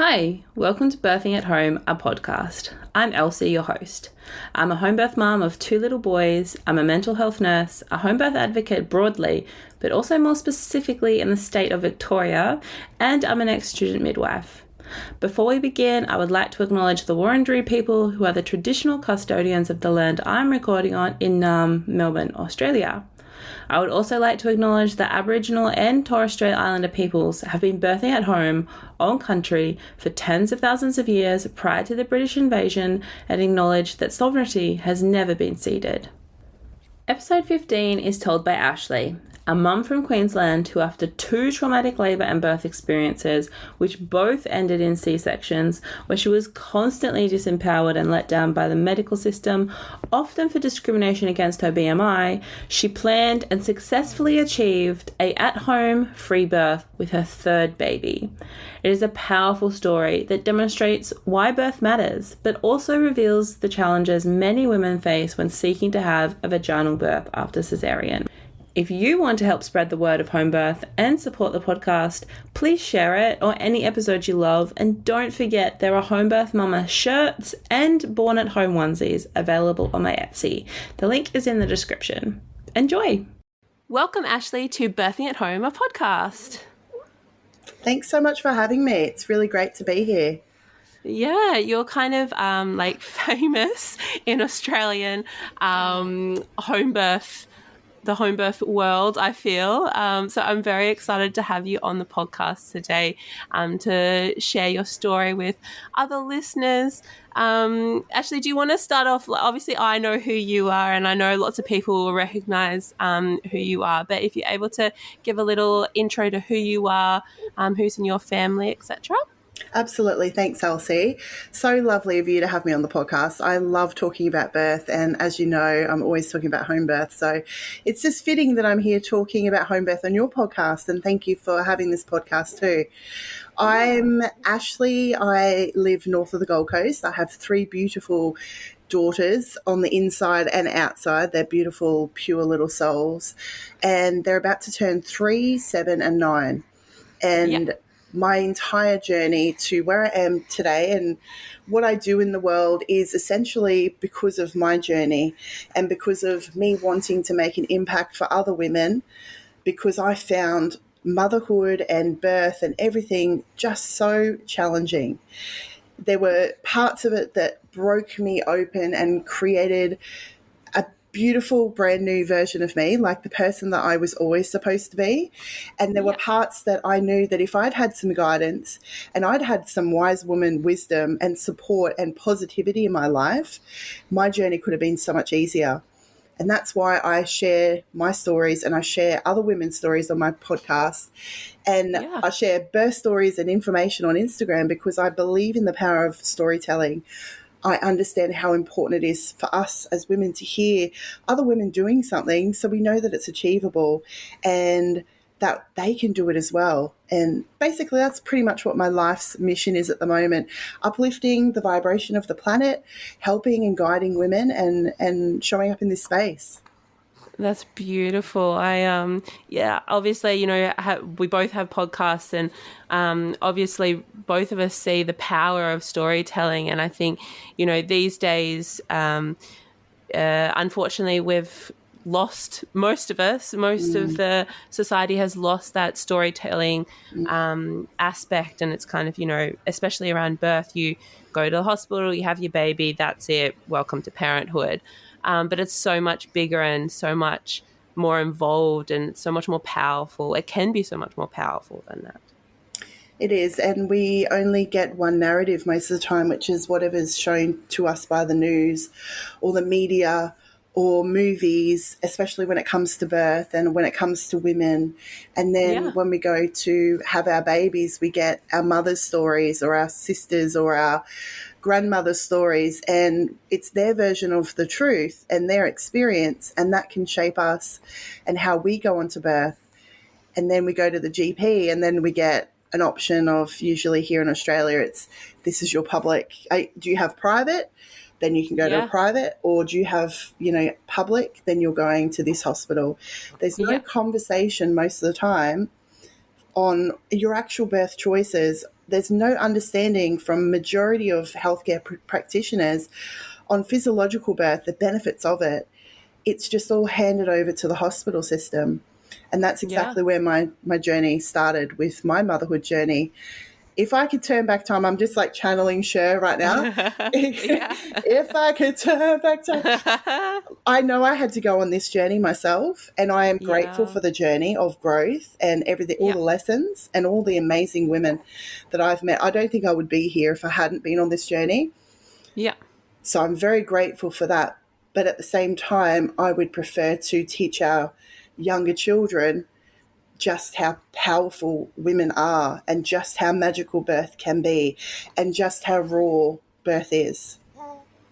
Hi, welcome to Birthing at Home, a podcast. I'm Elsie, your host. I'm a homebirth mum of 2 little boys. I'm a mental health nurse, a homebirth advocate broadly, but also more specifically in the state of Victoria, and I'm an ex-student midwife. Before we begin, I would like to acknowledge the Wurundjeri people who are the traditional custodians of the land I'm recording on in Melbourne, Australia. I would also like to acknowledge that Aboriginal and Torres Strait Islander peoples have been birthing at home on country for tens of thousands of years prior to the British invasion and acknowledge that sovereignty has never been ceded. Episode 15 is told by Ashley, a mum from Queensland who, after 2 traumatic labour and birth experiences, which both ended in C-sections, where she was constantly disempowered and let down by the medical system, often for discrimination against her BMI, she planned and successfully achieved a at-home free birth with her 3rd baby. It is a powerful story that demonstrates why birth matters, but also reveals the challenges many women face when seeking to have a vaginal birth after cesarean. If you want to help spread the word of home birth and support the podcast, please share it or any episodes you love, and don't forget there are Homebirth Mama shirts and Born at Home onesies available on my Etsy. The link is in the description. Enjoy! Welcome, Ashley, to Birthing at Home, a podcast. Thanks so much for having me. It's really great to be here. Yeah, you're kind of famous in Australian the home birth world, I feel. So I'm very excited to have you on the podcast today to share your story with other listeners. Ashley, do you want to start off? Obviously, I know who you are, and I know lots of people will recognize who you are, but if you're able to give a little intro to who you are, who's in your family, etc. Absolutely. Thanks, Elsie. So lovely of you to have me on the podcast. I love talking about birth, and as you know, I'm always talking about home birth. So it's just fitting that I'm here talking about home birth on your podcast, and thank you for having this podcast too. I'm Ashley. I live north of the Gold Coast. I have 3 beautiful daughters on the inside and outside. They're beautiful, pure little souls, and they're about to turn 3, 7, and 9. And my entire journey to where I am today and what I do in the world is essentially because of my journey and because of me wanting to make an impact for other women, because I found motherhood and birth and everything just so challenging. There were parts of it that broke me open and created a beautiful brand new version of me, like the person that I was always supposed to be. And there were parts that I knew that if I'd had some guidance and I'd had some wise woman wisdom and support and positivity in my life, my journey could have been so much easier. And that's why I share my stories and I share other women's stories on my podcast. And I share birth stories and information on Instagram because I believe in the power of storytelling. I understand how important it is for us as women to hear other women doing something so we know that it's achievable and that they can do it as well. And basically that's pretty much what my life's mission is at the moment, uplifting the vibration of the planet, helping and guiding women and showing up in this space. That's beautiful. Obviously, we both have podcasts, and obviously both of us see the power of storytelling. And I think, these days, unfortunately, we've lost most of the society has lost that storytelling aspect. And it's kind of, especially around birth, you go to the hospital, you have your baby, that's it, welcome to parenthood. But it's so much bigger and so much more involved and so much more powerful. It can be so much more powerful than that. It is, and we only get one narrative most of the time, which is whatever's shown to us by the news or the media or movies, especially when it comes to birth and when it comes to women. And then when we go to have our babies, we get our mother's stories or our sisters or our grandmother's stories, and it's their version of the truth and their experience, and that can shape us and how we go on to birth. And then we go to the GP, and then we get an option of, usually here in Australia, this is your public. Do you have private? Then you can go to a private, or do you have, public? Then you're going to this hospital. There's no conversation most of the time on your actual birth choices. there's no understanding from majority of healthcare practitioners on physiological birth, the benefits of it. It's just all handed over to the hospital system. And that's exactly where my journey started with my motherhood journey. If I could turn back time, I'm just like channeling Cher right now. If I could turn back time, I know I had to go on this journey myself, and I am grateful for the journey of growth and everything, all the lessons and all the amazing women that I've met. I don't think I would be here if I hadn't been on this journey. Yeah. So I'm very grateful for that. But at the same time, I would prefer to teach our younger children just how powerful women are and just how magical birth can be and just how raw birth is.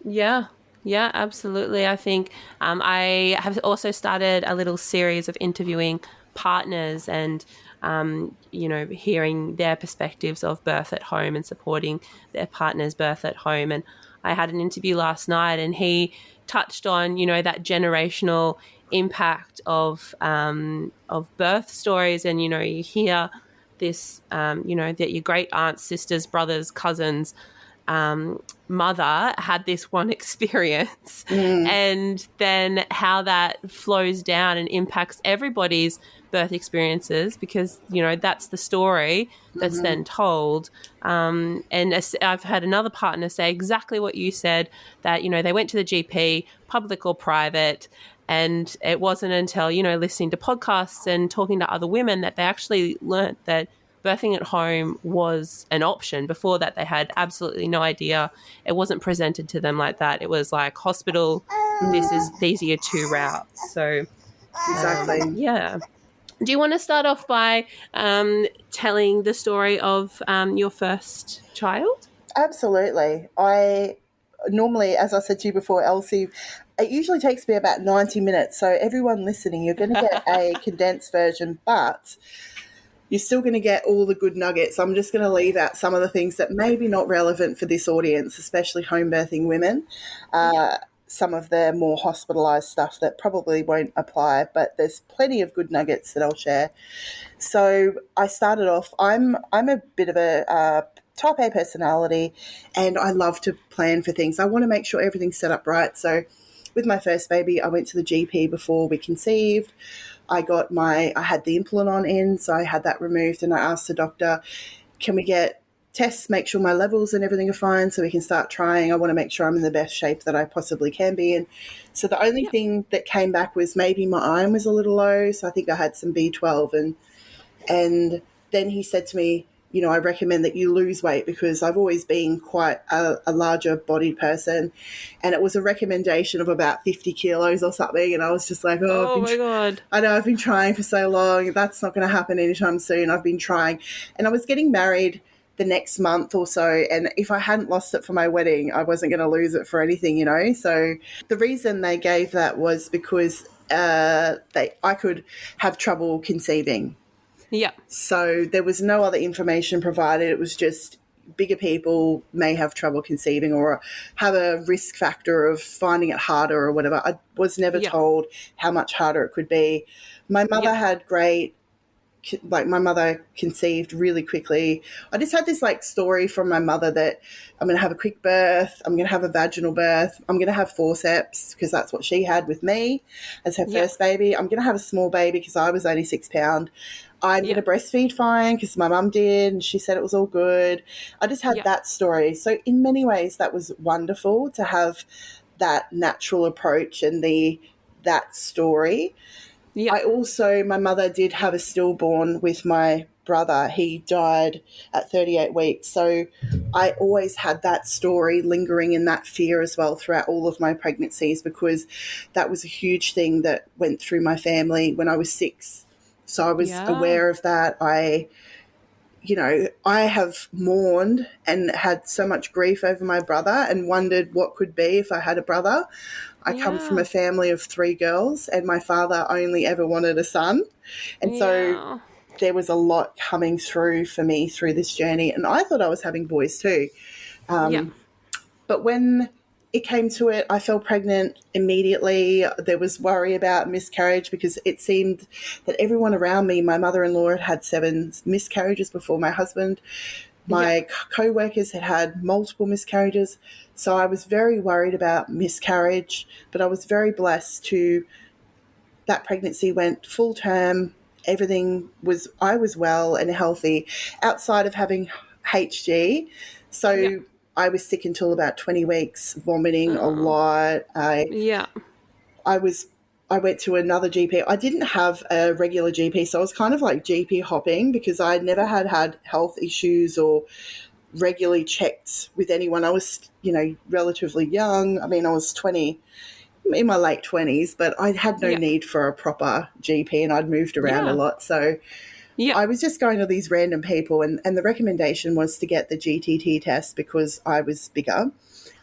Yeah, absolutely. I think I have also started a little series of interviewing partners and, hearing their perspectives of birth at home and supporting their partner's birth at home. And I had an interview last night, and he touched on, that generational impact of birth stories. And, you hear this, that your great aunts, sisters, brothers, cousins, mother had this one experience, and then how that flows down and impacts everybody's birth experiences, because that's the story that's then told. And I've had another partner say exactly what you said, that they went to the GP, public or private, and it wasn't until listening to podcasts and talking to other women that they actually learnt that birthing at home was an option. Before that, they had absolutely no idea. It wasn't presented to them like that. It was like, hospital, these are your two routes. So exactly. Do you want to start off by telling the story of your first child? Absolutely. I normally, as I said to you before, Elsie, it usually takes me about 90 minutes. So everyone listening, you're going to get a condensed version, but you're still going to get all the good nuggets. I'm just going to leave out some of the things that may be not relevant for this audience, especially home birthing women. Some of the more hospitalised stuff that probably won't apply, but there's plenty of good nuggets that I'll share. So I started off, I'm a bit of a type A personality, and I love to plan for things. I want to make sure everything's set up right. So with my first baby, I went to the GP before we conceived. I had the implant in, so I had that removed, and I asked the doctor, can we get tests, make sure my levels and everything are fine so we can start trying. I want to make sure I'm in the best shape that I possibly can be in. So the only thing that came back was maybe my iron was a little low, so I think I had some B12. And then he said to me, I recommend that you lose weight, because I've always been quite a larger bodied person, and it was a recommendation of about 50 kilos or something. And I was just like, oh my God. I know, I've been trying for so long. That's not going to happen anytime soon. I've been trying. And I was getting married the next month or so, and if I hadn't lost it for my wedding, I wasn't going to lose it for anything, So the reason they gave that was because I could have trouble conceiving. Yeah. So there was no other information provided. It was just bigger people may have trouble conceiving or have a risk factor of finding it harder or whatever. I was never told how much harder it could be. My mother had my mother conceived really quickly. I just had this story from my mother that I'm going to have a quick birth, I'm going to have a vaginal birth, I'm going to have forceps because that's what she had with me as her first baby. I'm going to have a small baby because I was only 6 pounds. I'm going to breastfeed fine because my mum did and she said it was all good. I just had that story. So in many ways that was wonderful to have that natural approach and that story. Yeah. My mother did have a stillborn with my brother. He died at 38 weeks. So I always had that story lingering in that fear as well throughout all of my pregnancies, because that was a huge thing that went through my family when I was 6. So I was aware of that. I have mourned and had so much grief over my brother and wondered what could be if I had a brother. I come from a family of 3 girls, and my father only ever wanted a son. And so there was a lot coming through for me through this journey. And I thought I was having boys too. But when it came to it, I fell pregnant immediately. There was worry about miscarriage because it seemed that everyone around me, my mother-in-law had 7 miscarriages before my husband. My co-workers had multiple miscarriages, so I was very worried about miscarriage, but I was very blessed to that pregnancy went full term. I was well and healthy outside of having HG. So I was sick until about 20 weeks, vomiting a lot. I went to another GP. I didn't have a regular GP, so I was kind of like GP hopping because I never had health issues or regularly checked with anyone. I was, relatively young. I mean, I was 20, in my late 20s, but I had no need for a proper GP, and I'd moved around a lot. So I was just going to these random people, and the recommendation was to get the GTT test because I was bigger,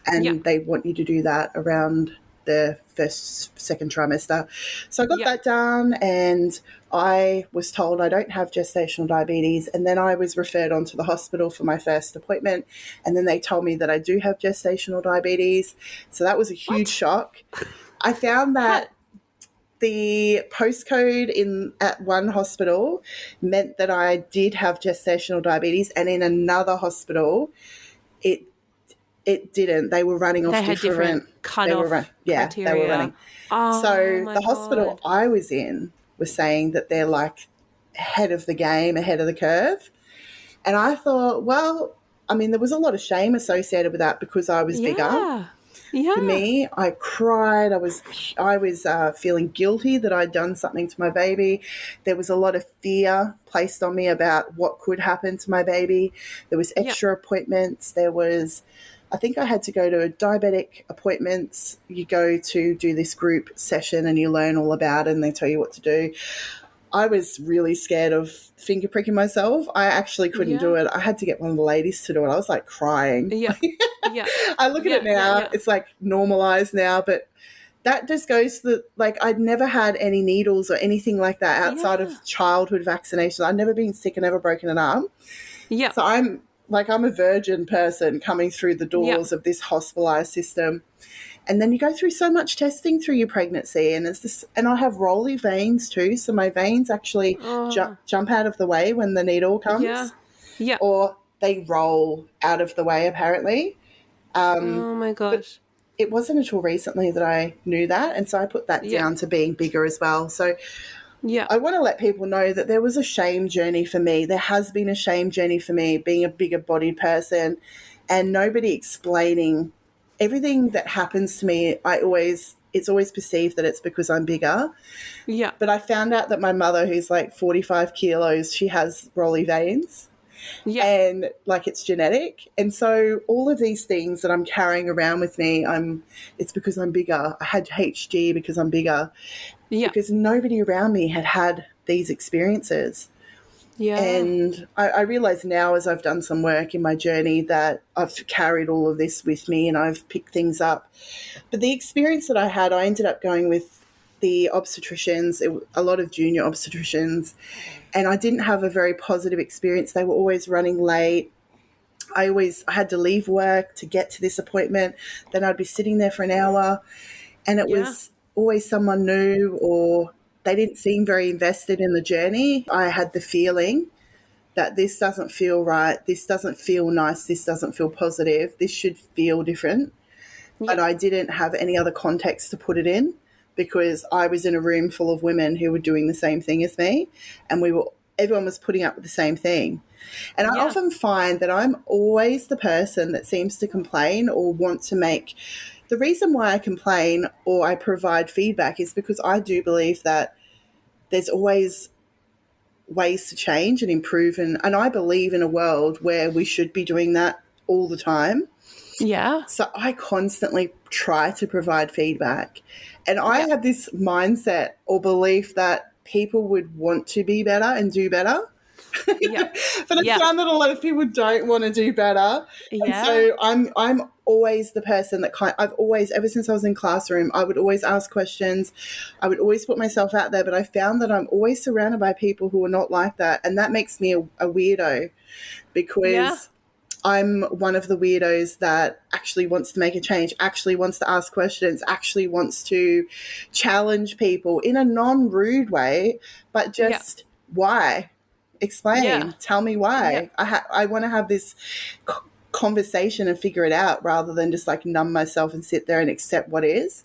and they want you to do that around the second trimester. So I got that done, and I was told I don't have gestational diabetes, and then I was referred on to the hospital for my first appointment, and then they told me that I do have gestational diabetes. So that was a huge shock. I found that the postcode at one hospital meant that I did have gestational diabetes, and in another hospital it didn't. They were running off different cut-off criteria. They were running. So the hospital I was in was saying that they're like ahead of the game, ahead of the curve. And I thought, well, I mean, there was a lot of shame associated with that because I was bigger. Yeah. For me, I cried. I was feeling guilty that I'd done something to my baby. There was a lot of fear placed on me about what could happen to my baby. There was extra appointments. I think I had to go to diabetic appointments. You go to do this group session and you learn all about it and they tell you what to do. I was really scared of finger pricking myself. I actually couldn't do it. I had to get one of the ladies to do it. I was like crying. I look at it now. It's like normalized now, but that just goes to I'd never had any needles or anything like that outside of childhood vaccinations. I'd never been sick and never broken an arm. So I'm a virgin person coming through the doors of this hospitalized system. And then you go through so much testing through your pregnancy, and and I have rolly veins too, so my veins actually jump out of the way when the needle comes, or they roll out of the way apparently. Oh my gosh! It wasn't until recently that I knew that, and so I put that down to being bigger as well. So I want to let people know that there was a shame journey for me. There has been a shame journey for me being a bigger bodied person, and nobody explaining everything that happens to me. It's always perceived that it's because I'm bigger. But I found out that my mother, who's like 45 kilos, she has rolly veins. And it's genetic. And so all of these things that I'm carrying around with me, it's because I'm bigger. I had HG because I'm bigger. Because nobody around me had these experiences. And I realise now, as I've done some work in my journey, that I've carried all of this with me and I've picked things up. But the experience that I had, I ended up going with the obstetricians, a lot of junior obstetricians, and I didn't have a very positive experience. They were always running late. I had to leave work to get to this appointment. Then I'd be sitting there for an hour, and it was always someone new, or they didn't seem very invested in the journey. I had the feeling that this doesn't feel right, this doesn't feel nice, this doesn't feel positive, this should feel different. But I didn't have any other context to put it in, because I was in a room full of women who were doing the same thing as me, and everyone was putting up with the same thing. And I often find that I'm always the person that seems to complain or want to make. The reason why I complain or I provide feedback is because I do believe that there's always ways to change and improve, and I believe in a world where we should be doing that all the time. So I constantly try to provide feedback, and I have this mindset or belief that people would want to be better and do better. But I found that a lot of people don't want to do better. And so I'm always the person that I've always, ever since I was in classroom, I would always ask questions. I would always put myself out there, but I found that I'm always surrounded by people who are not like that. And that makes me a weirdo, because I'm one of the weirdos that actually wants to make a change, actually wants to ask questions, actually wants to challenge people in a non-rude way, but just why? Explain. Yeah. Tell me why. I want to have this conversation and figure it out rather than just like numb myself and sit there and accept what is.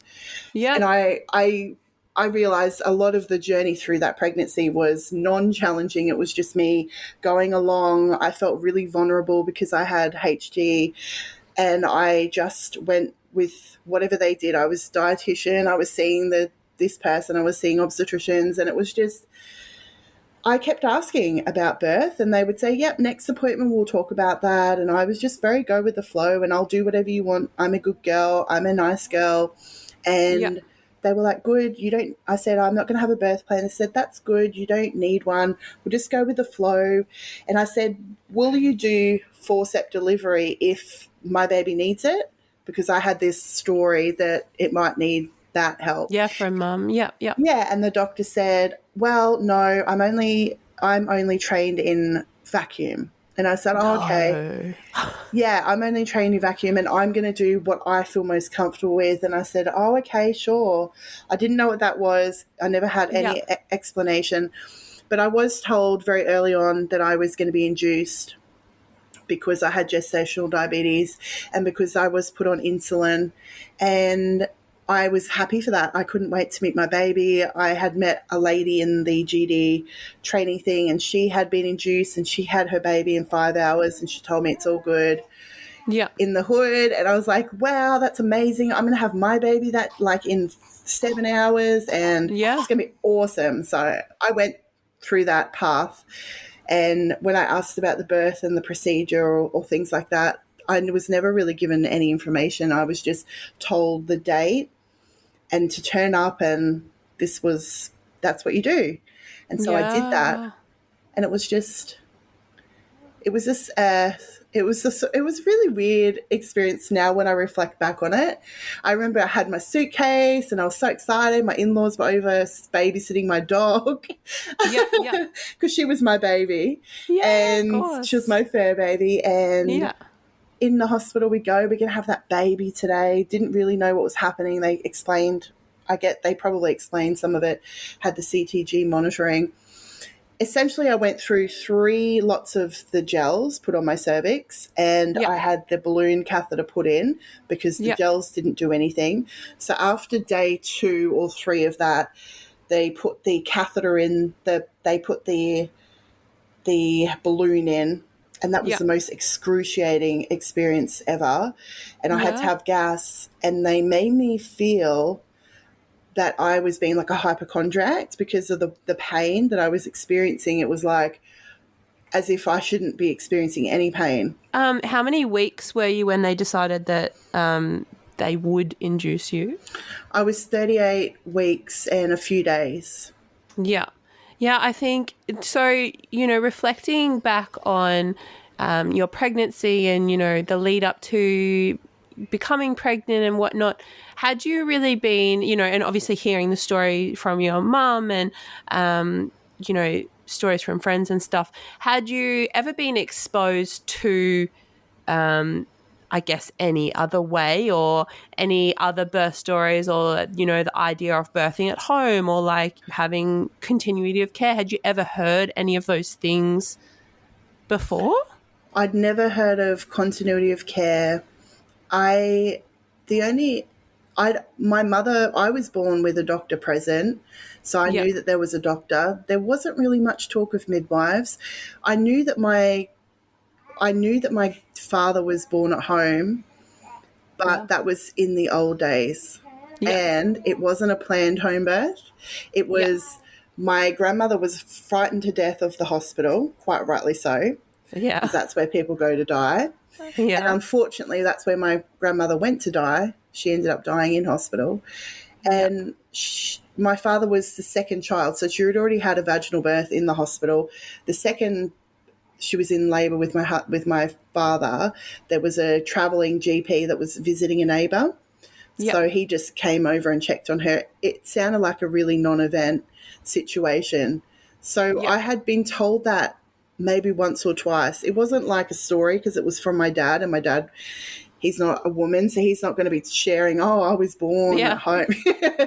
And Yeah. I realized a lot of the journey through that pregnancy was non-challenging. It was just me going along. I felt really vulnerable because I had HG, and I just went with whatever they did. I was dietitian, I was seeing this person, I was seeing obstetricians, and it was just, I kept asking about birth and they would say, yep, next appointment we'll talk about that. And I was just very go with the flow and I'll do whatever you want. I'm a good girl. I'm a nice girl. Yeah. And they were like, good, you don't, I said, I'm not going to have a birth plan. They said, that's good. You don't need one. We'll just go with the flow. And I said, will you do forceps delivery if my baby needs it? Because I had this story that it might need that help. Yeah, from mum. Yeah. Yeah, and the doctor said, well, no, I'm only trained in vacuum. And I said, oh, okay. Yeah, I'm only trained in vacuum and I'm going to do what I feel most comfortable with. And I said, oh, okay, sure. I didn't know what that was. I never had any explanation. But I was told very early on that I was going to be induced because I had gestational diabetes and because I was put on insulin. And I was happy for that. I couldn't wait to meet my baby. I had met a lady in the GD training thing and she had been induced and she had her baby in 5 hours and she told me it's all good in the hood. And I was like, wow, that's amazing. I'm going to have my baby that like in 7 hours and it's going to be awesome. So I went through that path. And when I asked about the birth and the procedure or things like that, I was never really given any information. I was just told the date and to turn up and that's what you do. And so I did that. And it was a really weird experience now when I reflect back on it. I remember I had my suitcase and I was so excited. My in-laws were over babysitting my dog. Yeah. Because she was my baby. Yeah, and she was my fur baby. And in the hospital we go, we're going to have that baby today. Didn't really know what was happening. They explained, they probably explained some of it, had the CTG monitoring. Essentially, I went through 3 lots of the gels put on my cervix and I had the balloon catheter put in because the gels didn't do anything. So after day 2 or 3 of that, they put the catheter in, they put the balloon in. And that was the most excruciating experience ever. And I had to have gas and they made me feel that I was being like a hypochondriac because of the pain that I was experiencing. It was like as if I shouldn't be experiencing any pain. How many weeks were you when they decided that they would induce you? I was 38 weeks and a few days. Yeah. Yeah, I think so, reflecting back on your pregnancy and, the lead up to becoming pregnant and whatnot, had you really been, and obviously hearing the story from your mum and, stories from friends and stuff, had you ever been exposed to, I guess, any other way or any other birth stories or, the idea of birthing at home or like having continuity of care? Had you ever heard any of those things before? I'd never heard of continuity of care. My mother, I was born with a doctor present, so I knew that there was a doctor. There wasn't really much talk of midwives. I knew that my father was born at home, but that was in the old days. And it wasn't a planned home birth. It was my grandmother was frightened to death of the hospital, quite rightly so. Yeah. Because that's where people go to die. Yeah. And unfortunately, that's where my grandmother went to die. She ended up dying in hospital. And my father was the second child, so she had already had a vaginal birth in the hospital. The second she was in labour with my father, there was a travelling GP that was visiting a neighbour. So he just came over and checked on her. It sounded like a really non-event situation. So I had been told that maybe once or twice. It wasn't like a story because it was from my dad, and my dad, he's not a woman, so he's not going to be sharing, oh, I was born at home.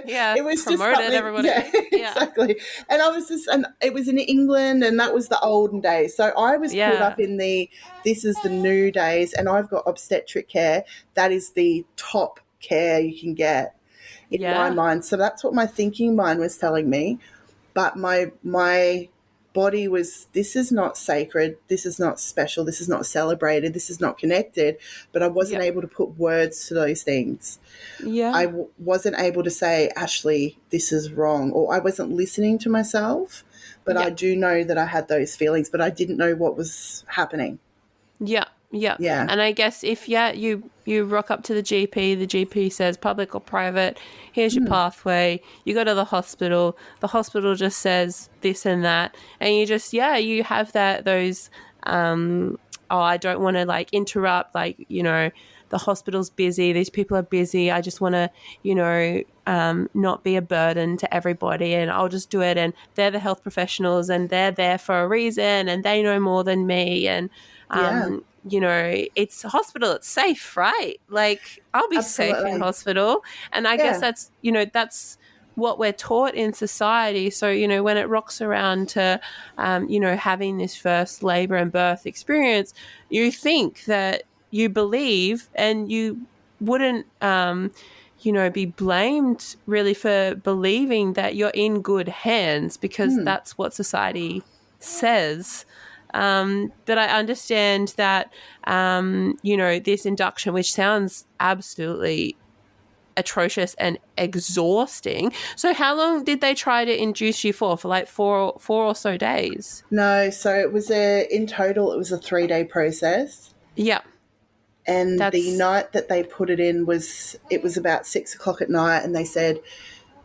Yeah. It was Promoted just everybody. Yeah, exactly. And and it was in England, and that was the olden days. So I was caught up in this is the new days, and I've got obstetric care. That is the top care you can get in my mind. So that's what my thinking mind was telling me. But my body was, this is not sacred, this is not special, this is not celebrated, this is not connected. But I wasn't able to put words to those things. I wasn't able to say, Ashley, this is wrong, or I wasn't listening to myself. But I do know that I had those feelings, but I didn't know what was happening. Yeah. And I guess if you rock up to the GP says public or private, here's your pathway, you go to the hospital just says this and that, and you just you have those I don't want to like interrupt, like, you know, the hospital's busy, these people are busy, I just want to, you know, not be a burden to everybody, and I'll just do it, and they're the health professionals and they're there for a reason and they know more than me, and you know, it's a hospital, it's safe, right? Like, I'll be safe in hospital. And I guess that's, you know, that's what we're taught in society. So, you know, when it rocks around to, you know, having this first labor and birth experience, you think that you believe, and you wouldn't, you know, be blamed really for believing that you're in good hands, because that's what society says. But I understand that, you know, this induction, which sounds absolutely atrocious and exhausting. So how long did they try to induce you for like four or so days? No, so it was in total, it was a 3-day process. Yeah. And the night that they put it in it was about 6 o'clock at night, and they said,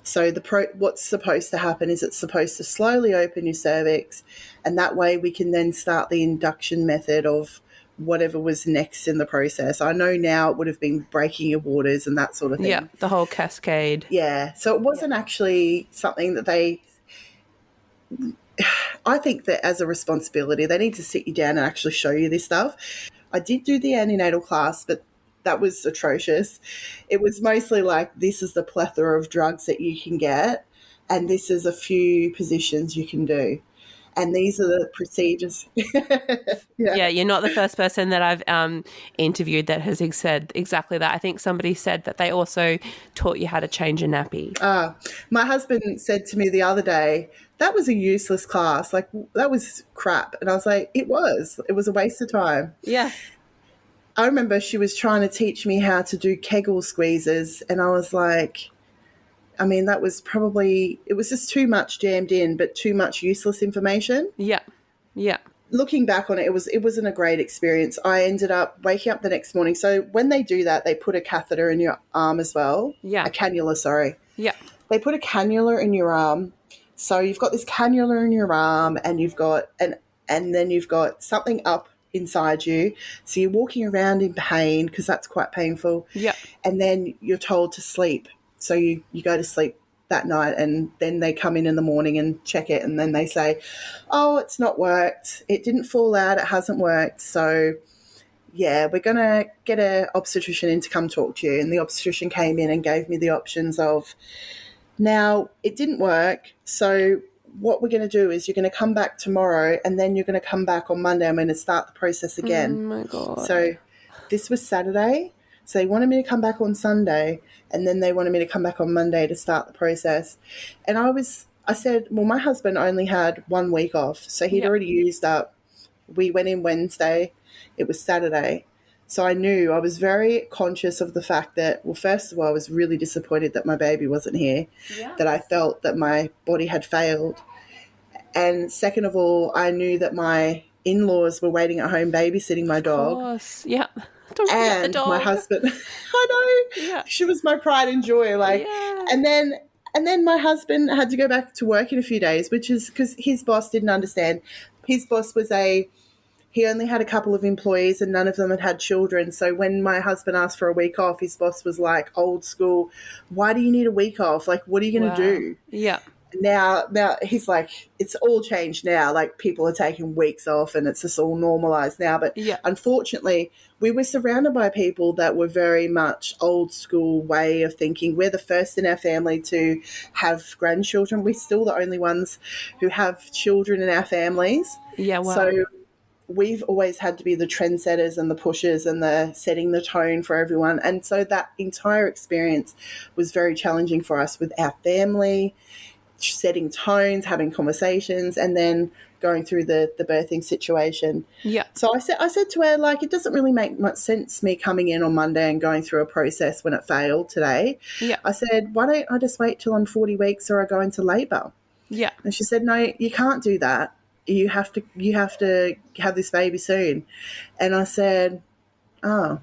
so what's supposed to happen is it's supposed to slowly open your cervix, and that way we can then start the induction method of whatever was next in the process. I know now it would have been breaking your waters and that sort of thing. Yeah, the whole cascade. Yeah, so it wasn't actually something that I think that as a responsibility, they need to sit you down and actually show you this stuff. I did do the antenatal class, but that was atrocious. It was mostly like, this is the plethora of drugs that you can get, and this is a few positions you can do, and these are the procedures. Yeah, you're not the first person that I've interviewed that has said exactly that. I think somebody said that they also taught you how to change a nappy. My husband said to me the other day, that was a useless class. Like, that was crap. And I was like, it was a waste of time. Yeah. I remember she was trying to teach me how to do Kegel squeezes, and I was like, I mean, it was just too much jammed in, but too much useless information. Yeah. Looking back on it, it wasn't a great experience. I ended up waking up the next morning. So when they do that, they put a catheter in your arm as well. Yeah. A cannula, sorry. Yeah. They put a cannula in your arm. So you've got this cannula in your arm, and and then you've got something up inside you, so you're walking around in pain, because that's quite painful. Yeah. And then you're told to sleep, so you go to sleep that night, and then they come in the morning and check it, and then they say, oh, it's not worked, it didn't fall out, it hasn't worked, so yeah, we're going to get an obstetrician in to come talk to you. And the obstetrician came in and gave me the options of, now it didn't work, so what we're going to do is you're going to come back tomorrow, and then you're going to come back on Monday. I'm going to start the process again. Oh, my God. So this was Saturday. So they wanted me to come back on Sunday, and then they wanted me to come back on Monday to start the process. And I said, well, my husband only had 1 week off, so he'd already used up. We went in Wednesday. It was Saturday. So I knew, I was very conscious of the fact that, well, first of all, I was really disappointed that my baby wasn't here, that I felt that my body had failed. And second of all, I knew that my in-laws were waiting at home babysitting my dog. Of course, yeah. Don't forget the dog. My husband, I know, yeah. She was my pride and joy. And then my husband had to go back to work in a few days, which is because his boss didn't understand. His boss he only had a couple of employees, and none of them had children. So when my husband asked for a week off, his boss was like, old school, why do you need a week off? Like, what are you going to do? Yeah. Now he's like, it's all changed now. Like, people are taking weeks off and it's just all normalized now. But unfortunately, we were surrounded by people that were very much old school way of thinking. We're the first in our family to have grandchildren. We're still the only ones who have children in our families. Yeah, wow. So we've always had to be the trendsetters and the pushers and the setting the tone for everyone. And so that entire experience was very challenging for us with our family, setting tones, having conversations, and then going through the birthing situation. Yeah. So I said to her, like, it doesn't really make much sense me coming in on Monday and going through a process when it failed today. Yeah. I said, why don't I just wait till I'm 40 weeks or I go into labour? Yeah. And she said, no, you can't do that. You have to have this baby soon. And I said, oh.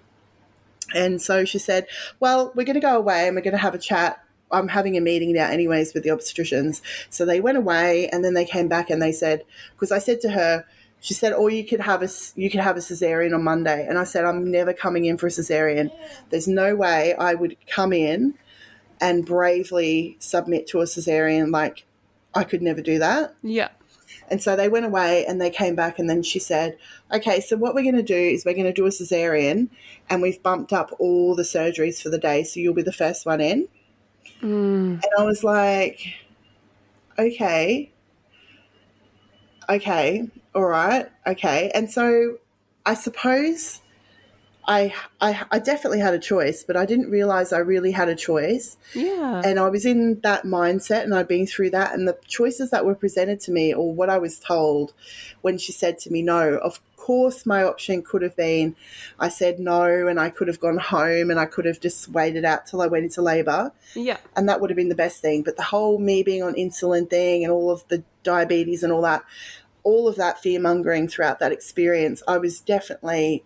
And so she said, well, we're going to go away and we're going to have a chat. I'm having a meeting now anyways with the obstetricians. So they went away and then they came back and they said, because I said to her, she said, oh, you could have a cesarean on Monday. And I said, I'm never coming in for a cesarean. There's no way I would come in and bravely submit to a cesarean. Like, I could never do that. Yeah. And so they went away and they came back and then she said, okay, so what we're going to do is we're going to do a cesarean and we've bumped up all the surgeries for the day, so you'll be the first one in. And I was like, okay, all right, okay. And so I suppose I definitely had a choice, but I didn't realize I really had a choice. Yeah. And I was in that mindset and I'd been through that, and the choices that were presented to me, or what I was told when she said to me no, of course my option could have been, I said no and I could have gone home and I could have just waited out till I went into labour. Yeah. And that would have been the best thing. But the whole me being on insulin thing and all of the diabetes and all of that fear-mongering throughout that experience, I was definitely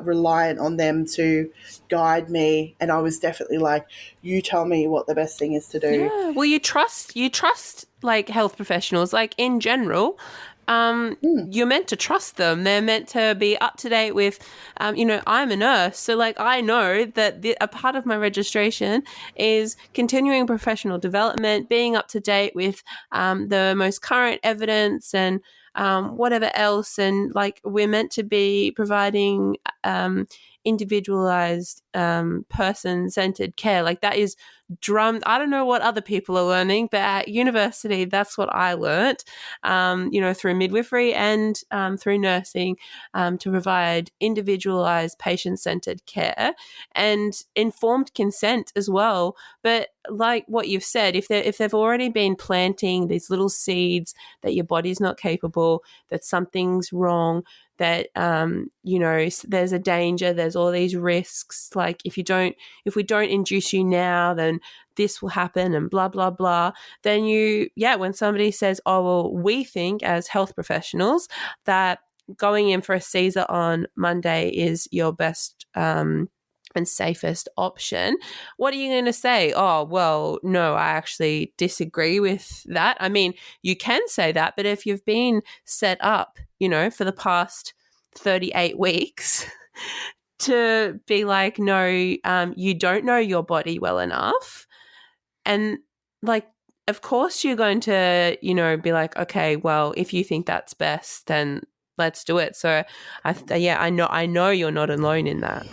reliant on them to guide me, and I was definitely like, you tell me what the best thing is to do. Yeah. Well, you trust like health professionals, like in general. You're meant to trust them. They're meant to be up to date with, I'm a nurse. So like, I know that a part of my registration is continuing professional development, being up to date with the most current evidence and whatever else. And like, we're meant to be providing individualized person-centered care. Like, that is drummed. I don't know what other people are learning, but at university, that's what I learnt, through midwifery and through nursing, to provide individualized patient-centered care and informed consent as well. But like what you've said, if they've already been planting these little seeds that your body's not capable, that something's wrong, that there's a danger, there's all these risks, like if we don't induce you now, then this will happen and blah blah blah, then when somebody says, oh well, we think as health professionals that going in for a Caesar on Monday is your best and safest option, what are you going to say? Oh, well, no, I actually disagree with that. I mean, you can say that, but if you've been set up, for the past 38 weeks to be like, no, you don't know your body well enough. And like, of course you're going to, be like, okay, well, if you think that's best, then let's do it. So I know you're not alone in that.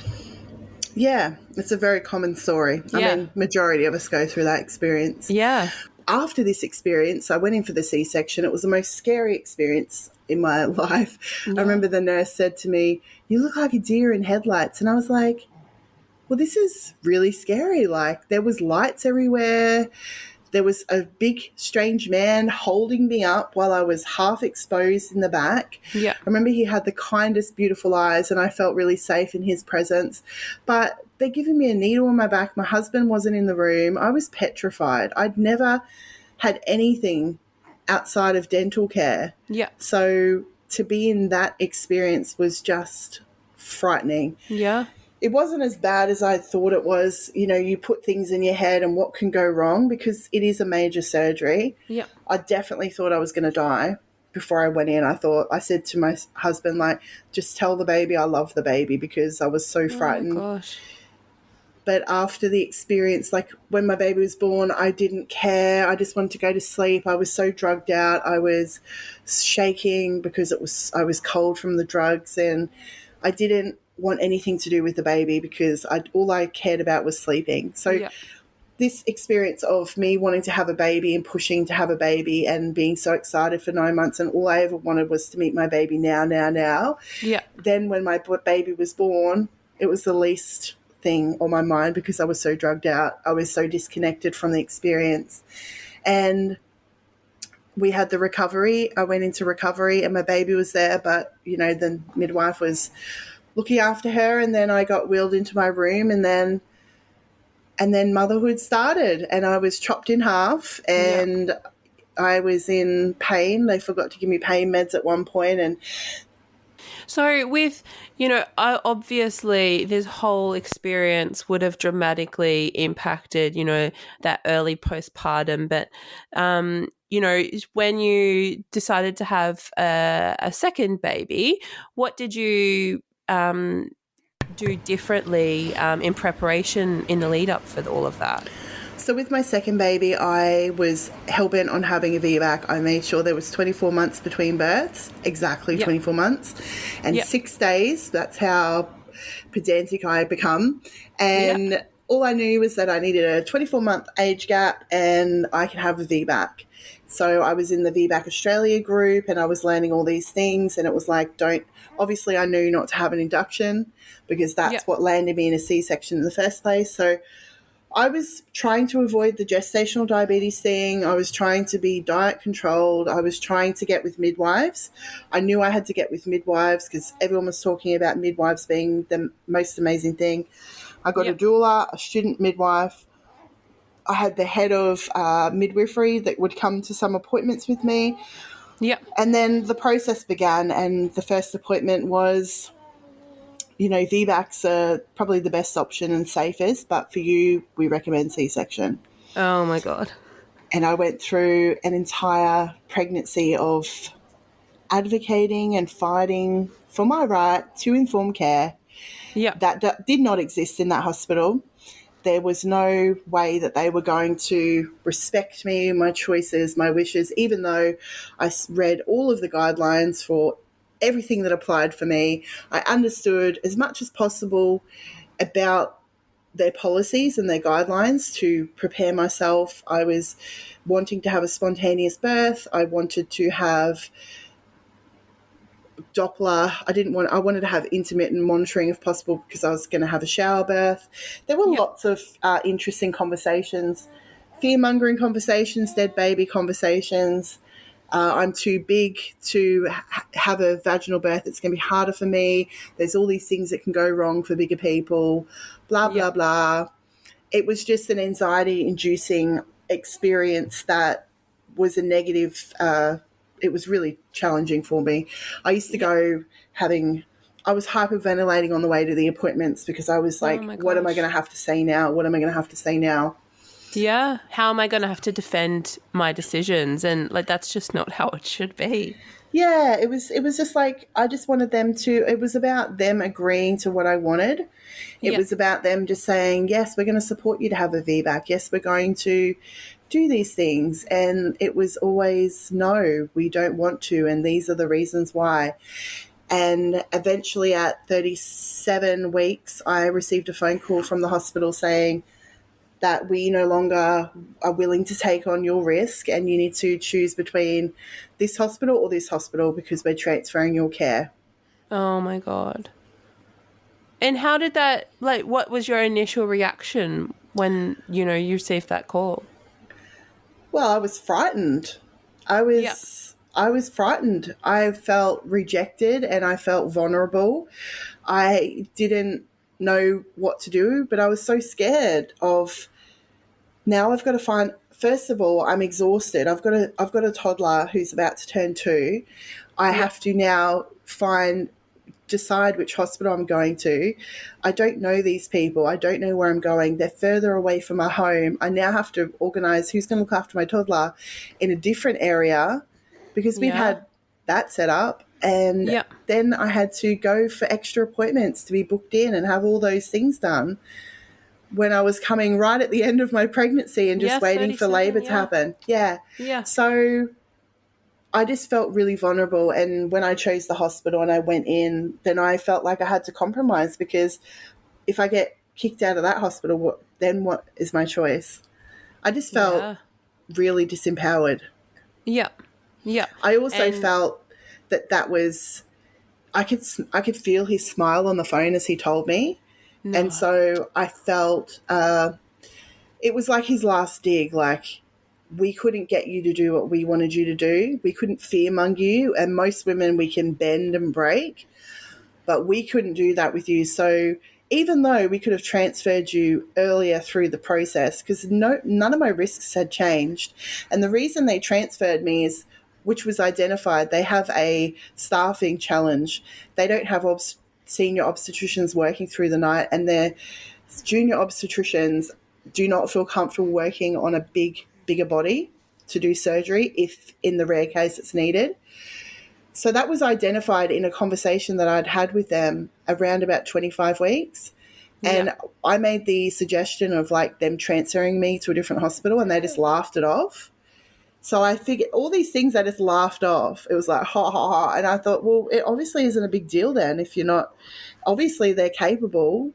Yeah, it's a very common story. Yeah. I mean, majority of us go through that experience. Yeah. After this experience, I went in for the C-section. It was the most scary experience in my life. Yeah. I remember the nurse said to me, you look like a deer in headlights. And I was like, well, this is really scary. Like, there was lights everywhere. There was a big, strange man holding me up while I was half exposed in the back. Yeah. I remember he had the kindest, beautiful eyes, and I felt really safe in his presence. But they're giving me a needle in my back. My husband wasn't in the room. I was petrified. I'd never had anything outside of dental care. Yeah. So to be in that experience was just frightening. Yeah. It wasn't as bad as I thought it was. You put things in your head and what can go wrong, because it is a major surgery. Yeah. I definitely thought I was going to die before I went in. I said to my husband, like, just tell the baby I love the baby, because I was so frightened. Oh my gosh. But after the experience, like when my baby was born, I didn't care. I just wanted to go to sleep. I was so drugged out. I was shaking because I was cold from the drugs, and I didn't want anything to do with the baby because all I cared about was sleeping. So this experience of me wanting to have a baby and pushing to have a baby and being so excited for 9 months, and all I ever wanted was to meet my baby now. Yeah. Then when my baby was born, it was the least thing on my mind because I was so drugged out. I was so disconnected from the experience. And we had the recovery. I went into recovery and my baby was there, but, the midwife was looking after her, and then I got wheeled into my room, and then motherhood started, and I was chopped in half, and I was in pain. They forgot to give me pain meds at one point. And so with, obviously this whole experience would have dramatically impacted, that early postpartum. But, when you decided to have a second baby, what did you do differently in preparation in the lead up for all of that? So with my second baby, I was hell-bent on having a VBAC. I made sure there was 24 months between births, exactly 24 months, and 6 days. That's how pedantic I had become. And all I knew was that I needed a 24-month age gap and I could have a VBAC. So I was in the VBAC Australia group and I was learning all these things, and it was like, obviously I knew not to have an induction because that's what landed me in a C-section in the first place. So I was trying to avoid the gestational diabetes thing. I was trying to be diet controlled. I was trying to get with midwives. I knew I had to get with midwives because everyone was talking about midwives being the most amazing thing. I got a doula, a student midwife. I had the head of midwifery that would come to some appointments with me. Yep. And then the process began, and the first appointment was, VBACs are probably the best option and safest, but for you, we recommend C-section. Oh, my God. And I went through an entire pregnancy of advocating and fighting for my right to informed care. That did not exist in that hospital. There was no way that they were going to respect me, my choices, my wishes, even though I read all of the guidelines for everything that applied for me. I understood as much as possible about their policies and their guidelines to prepare myself. I was wanting to have a spontaneous birth. I wanted to have Doppler. I wanted to have intermittent monitoring if possible because I was going to have a shower birth. There were lots of interesting conversations, fear-mongering conversations, dead baby conversations. I'm too big to have a vaginal birth. It's going to be harder for me. There's all these things that can go wrong for bigger people, blah, blah, blah. It was just an anxiety-inducing experience that was a negative. It was really challenging for me. I used to go I was hyperventilating on the way to the appointments because I was like, what am I going to have to say now? What am I going to have to say now? Yeah. How am I going to have to defend my decisions? And that's just not how it should be. Yeah, it was just like, I just wanted it was about them agreeing to what I wanted. It was about them just saying, yes, we're going to support you to have a VBAC. Yes, we're going to do these things. And it was always, no, we don't want to. And these are the reasons why. And eventually at 37 weeks, I received a phone call from the hospital saying that we no longer are willing to take on your risk and you need to choose between this hospital or this hospital because we're transferring your care. Oh, my God. And how did that, what was your initial reaction when, you received that call? Well, I was frightened. I was frightened. I felt rejected and I felt vulnerable. I didn't know what to do, but I was so scared of, now I've got to find, first of all, I'm exhausted. I've got a toddler who's about to turn 2. I have to now decide which hospital I'm going to. I don't know these people. I don't know where I'm going. They're further away from my home. I now have to organise who's going to look after my toddler in a different area because we've had that set up. And then I had to go for extra appointments to be booked in and have all those things done. when I was coming right at the end of my pregnancy and just waiting for labour to happen. Yeah. So I just felt really vulnerable. And when I chose the hospital and I went in, then I felt like I had to compromise, because if I get kicked out of that hospital, what is my choice? I just felt really disempowered. Yeah. I also felt that was, I could feel his smile on the phone as he told me. No. And so I felt it was like his last dig, like, we couldn't get you to do what we wanted you to do. We couldn't fearmonger you. And most women, we can bend and break, but we couldn't do that with you. So even though we could have transferred you earlier through the process, because none of my risks had changed. And the reason they transferred me is, which was identified, they have a staffing challenge. They don't have senior obstetricians working through the night, and their junior obstetricians do not feel comfortable working on a bigger body to do surgery if in the rare case it's needed. So that was identified in a conversation that I'd had with them around about 25 weeks. And I made the suggestion of like them transferring me to a different hospital, and they just laughed it off. So I figured all these things I just laughed off. It was like, ha, ha, ha. And I thought, well, it obviously isn't a big deal then if you're not, obviously they're capable.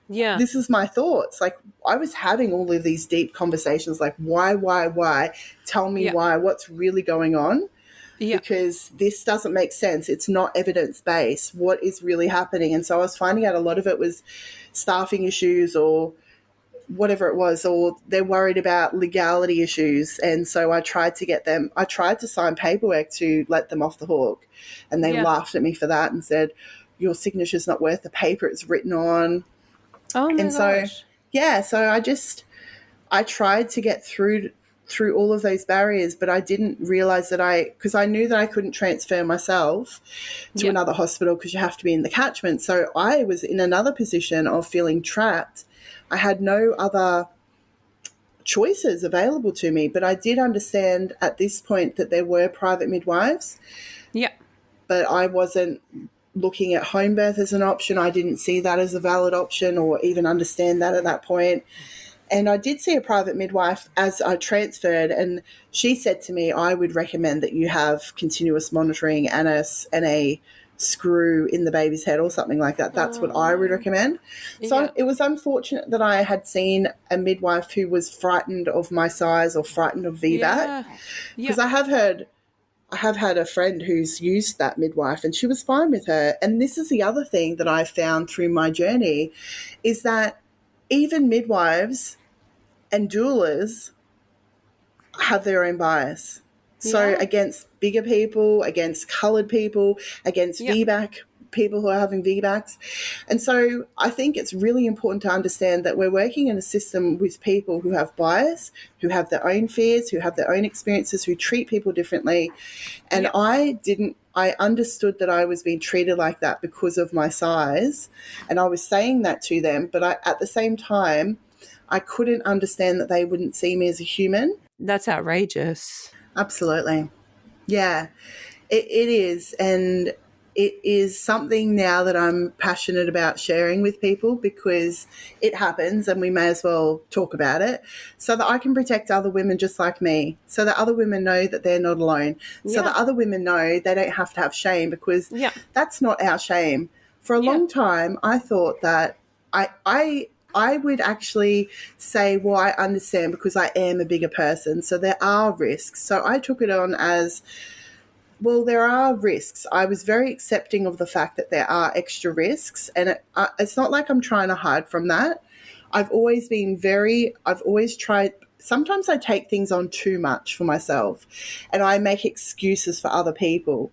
Yeah. This is my thoughts. Like, I was having all of these deep conversations like, why? Tell me why, what's really going on? Yeah. Because this doesn't make sense. It's not evidence-based. What is really happening? And so I was finding out a lot of it was staffing issues or whatever it was, or they're worried about legality issues. And so I tried to sign paperwork to let them off the hook. And they laughed at me for that and said, your signature's not worth the paper it's written on. Oh my gosh. So I tried to get through all of those barriers, but I didn't realize because I knew that I couldn't transfer myself to another hospital because you have to be in the catchment. So I was in another position of feeling trapped. I had no other choices available to me, but I did understand at this point that there were private midwives. Yeah. But I wasn't looking at home birth as an option. I didn't see that as a valid option or even understand that at that point. And I did see a private midwife as I transferred, and she said to me, I would recommend that you have continuous monitoring and a screw in the baby's head or something like that. That's what I would recommend. So it was unfortunate that I had seen a midwife who was frightened of my size or frightened of VBAC. Because I have had a friend who's used that midwife and she was fine with her. And this is the other thing that I found through my journey is that even midwives and doulas have their own bias. So against bigger people, against coloured people, against VBAC people who are having VBACs. And so I think it's really important to understand that we're working in a system with people who have bias, who have their own fears, who have their own experiences, who treat people differently. And I understood that I was being treated like that because of my size. And I was saying that to them, but at the same time, I couldn't understand that they wouldn't see me as a human. That's outrageous. Absolutely. Yeah, it is. And it is something now that I'm passionate about sharing with people because it happens and we may as well talk about it so that I can protect other women just like me, so that other women know that they're not alone, so that other women know they don't have to have shame because that's not our shame. For a long time, I thought that I would actually say, well, I understand because I am a bigger person. So there are risks. So I took it on as, well, there are risks. I was very accepting of the fact that there are extra risks. And it's not like I'm trying to hide from that. I've always tried, sometimes I take things on too much for myself and I make excuses for other people.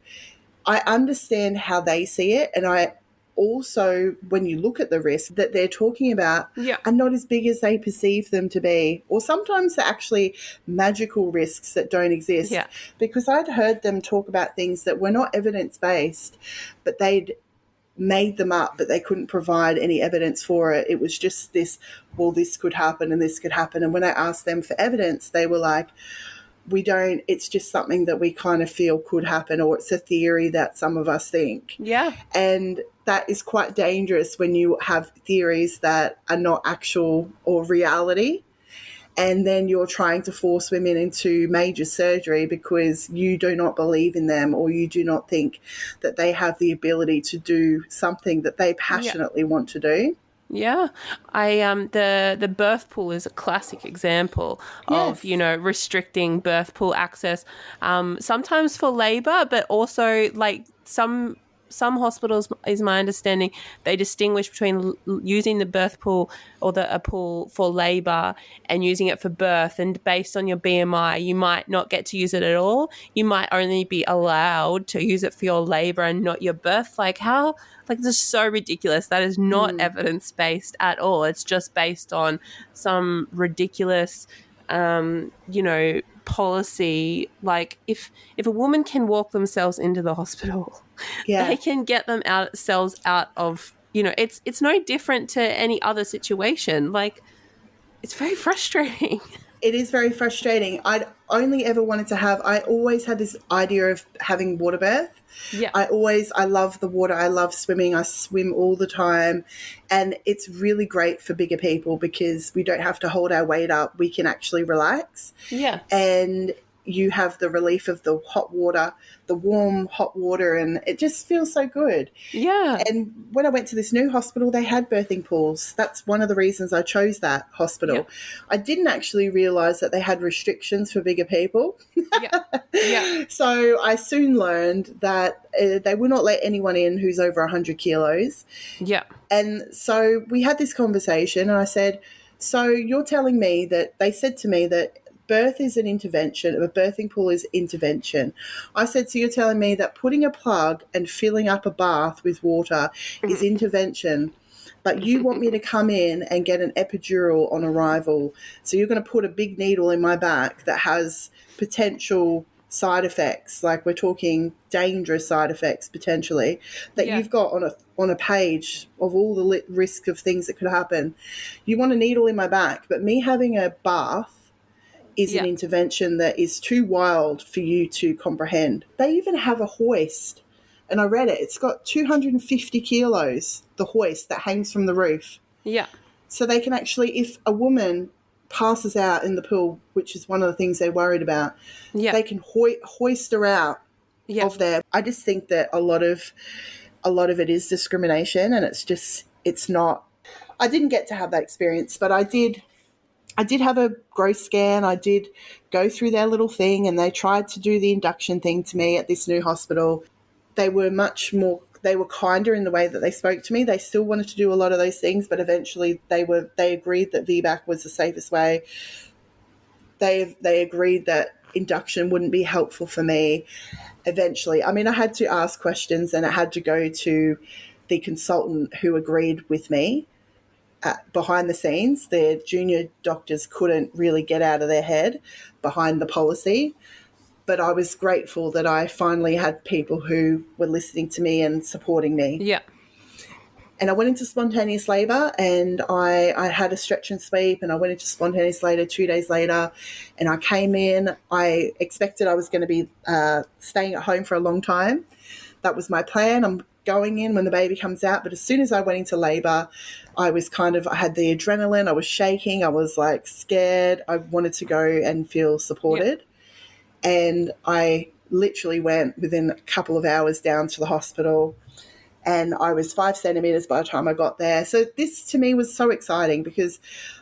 I understand how they see it, and I also, when you look at the risks that they're talking about are not as big as they perceive them to be, or sometimes they're actually magical risks that don't exist. Because I'd heard them talk about things that were not evidence-based, but they'd made them up, but they couldn't provide any evidence for it. It was just this, well, this could happen and this could happen. And when I asked them for evidence, they were like, it's just something that we kind of feel could happen, or it's a theory that some of us think. Yeah. And that is quite dangerous when you have theories that are not actual or reality. And then you're trying to force women into major surgery because you do not believe in them, or you do not think that they have the ability to do something that they passionately want to do. Yeah, the birth pool is a classic example of, Yes. restricting birth pool access, sometimes for labour, but also like some hospitals, is my understanding, they distinguish between using the birth pool or a pool for labour and using it for birth. And based on your BMI, you might not get to use it at all. You might only be allowed to use it for your labour and not your birth. Like how, like this is so ridiculous. That is not evidence-based at all. It's just based on some ridiculous, policy. Like if a woman can walk themselves into the hospital, they can get themselves out of, it's no different to any other situation. Like, it's very frustrating. It is very frustrating. I always had this idea of having water birth. Yeah. I love the water. I love swimming. I swim all the time. And it's really great for bigger people because we don't have to hold our weight up. We can actually relax. Yeah. And you have the relief of the hot water, the warm hot water, and it just feels so good. Yeah. And when I went to this new hospital, they had birthing pools. That's one of the reasons I chose that hospital. Yeah. I didn't actually realise that they had restrictions for bigger people. Yeah. Yeah. So I soon learned that they will not let anyone in who's over 100 kilos. Yeah. And so we had this conversation and I said, so you're telling me that they said to me that birth is an intervention, a birthing pool is intervention. I said, so you're telling me that putting a plug and filling up a bath with water is intervention, but you want me to come in and get an epidural on arrival. So you're going to put a big needle in my back that has potential side effects, like we're talking dangerous side effects potentially, that you've got on a page of all the risk of things that could happen. You want a needle in my back, but me having a bath is an intervention that is too wild for you to comprehend. They even have a hoist, and I read it. It's got 250 kilos, the hoist that hangs from the roof. Yeah. So they can actually, if a woman passes out in the pool, which is one of the things they're worried about, they can hoist her out of there. I just think that a lot of it is discrimination, and it's not. I didn't get to have that experience, but I did have a growth scan. I did go through their little thing, and they tried to do the induction thing to me at this new hospital. They were kinder in the way that they spoke to me. They still wanted to do a lot of those things, but eventually they agreed that VBAC was the safest way. They agreed that induction wouldn't be helpful for me eventually. I mean, I had to ask questions, and I had to go to the consultant who agreed with me. Behind the scenes, their junior doctors couldn't really get out of their head behind the policy. But I was grateful that I finally had people who were listening to me and supporting me. Yeah. And I went into spontaneous labour, and I had a stretch and sweep, and I went into spontaneous labour 2 days later, and I came in. I expected I was going to be staying at home for a long time. That was my plan. I'm going in when the baby comes out. But as soon as I went into labour, I had the adrenaline. I was shaking. I was like scared. I wanted to go and feel supported. Yeah. And I literally went within a couple of hours down to the hospital, and I was 5 centimetres by the time I got there. So this to me was so exciting because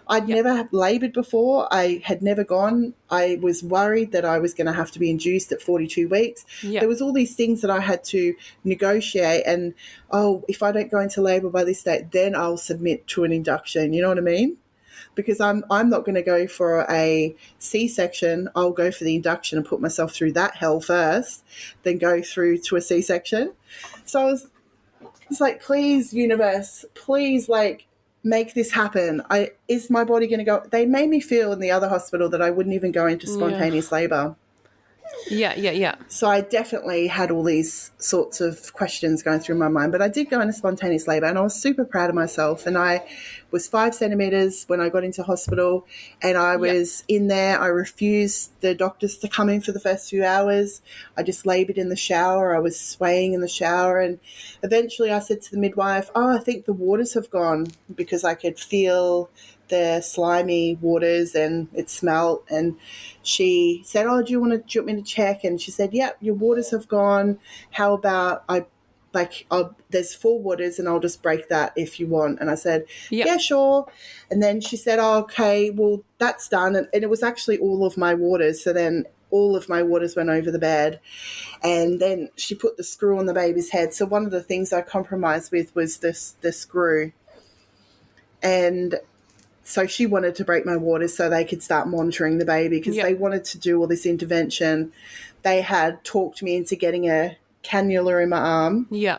I'd never laboured before. I had never gone. I was worried that I was going to have to be induced at 42 weeks. Yeah. There was all these things that I had to negotiate, and, if I don't go into labour by this date, then I'll submit to an induction. You know what I mean? Because I'm not going to go for a C-section. I'll go for the induction and put myself through that hell first, then go through to a C-section. So it's like, please, universe, please, like, make this happen. Is my body going to go? They made me feel in the other hospital that I wouldn't even go into spontaneous labour. Yeah. So I definitely had all these sorts of questions going through my mind, but I did go into spontaneous labour and I was super proud of myself. And I was 5 centimetres when I got into hospital, and I was in there. I refused the doctors to come in for the first few hours. I just laboured in the shower. I was swaying in the shower, and eventually I said to the midwife, I think the waters have gone, because I could feel the slimy waters and it smelled. And she said, do you want me to check? And she said, your waters have gone. How about there's 4 waters and I'll just break that if you want. And I said, yeah, sure. And then she said, okay, well, that's done. And it was actually all of my waters. So then all of my waters went over the bed. And then she put the screw on the baby's head. So one of the things I compromised with was the screw. And so she wanted to break my waters so they could start monitoring the baby, because they wanted to do all this intervention. They had talked me into getting a cannula in my arm. Yeah.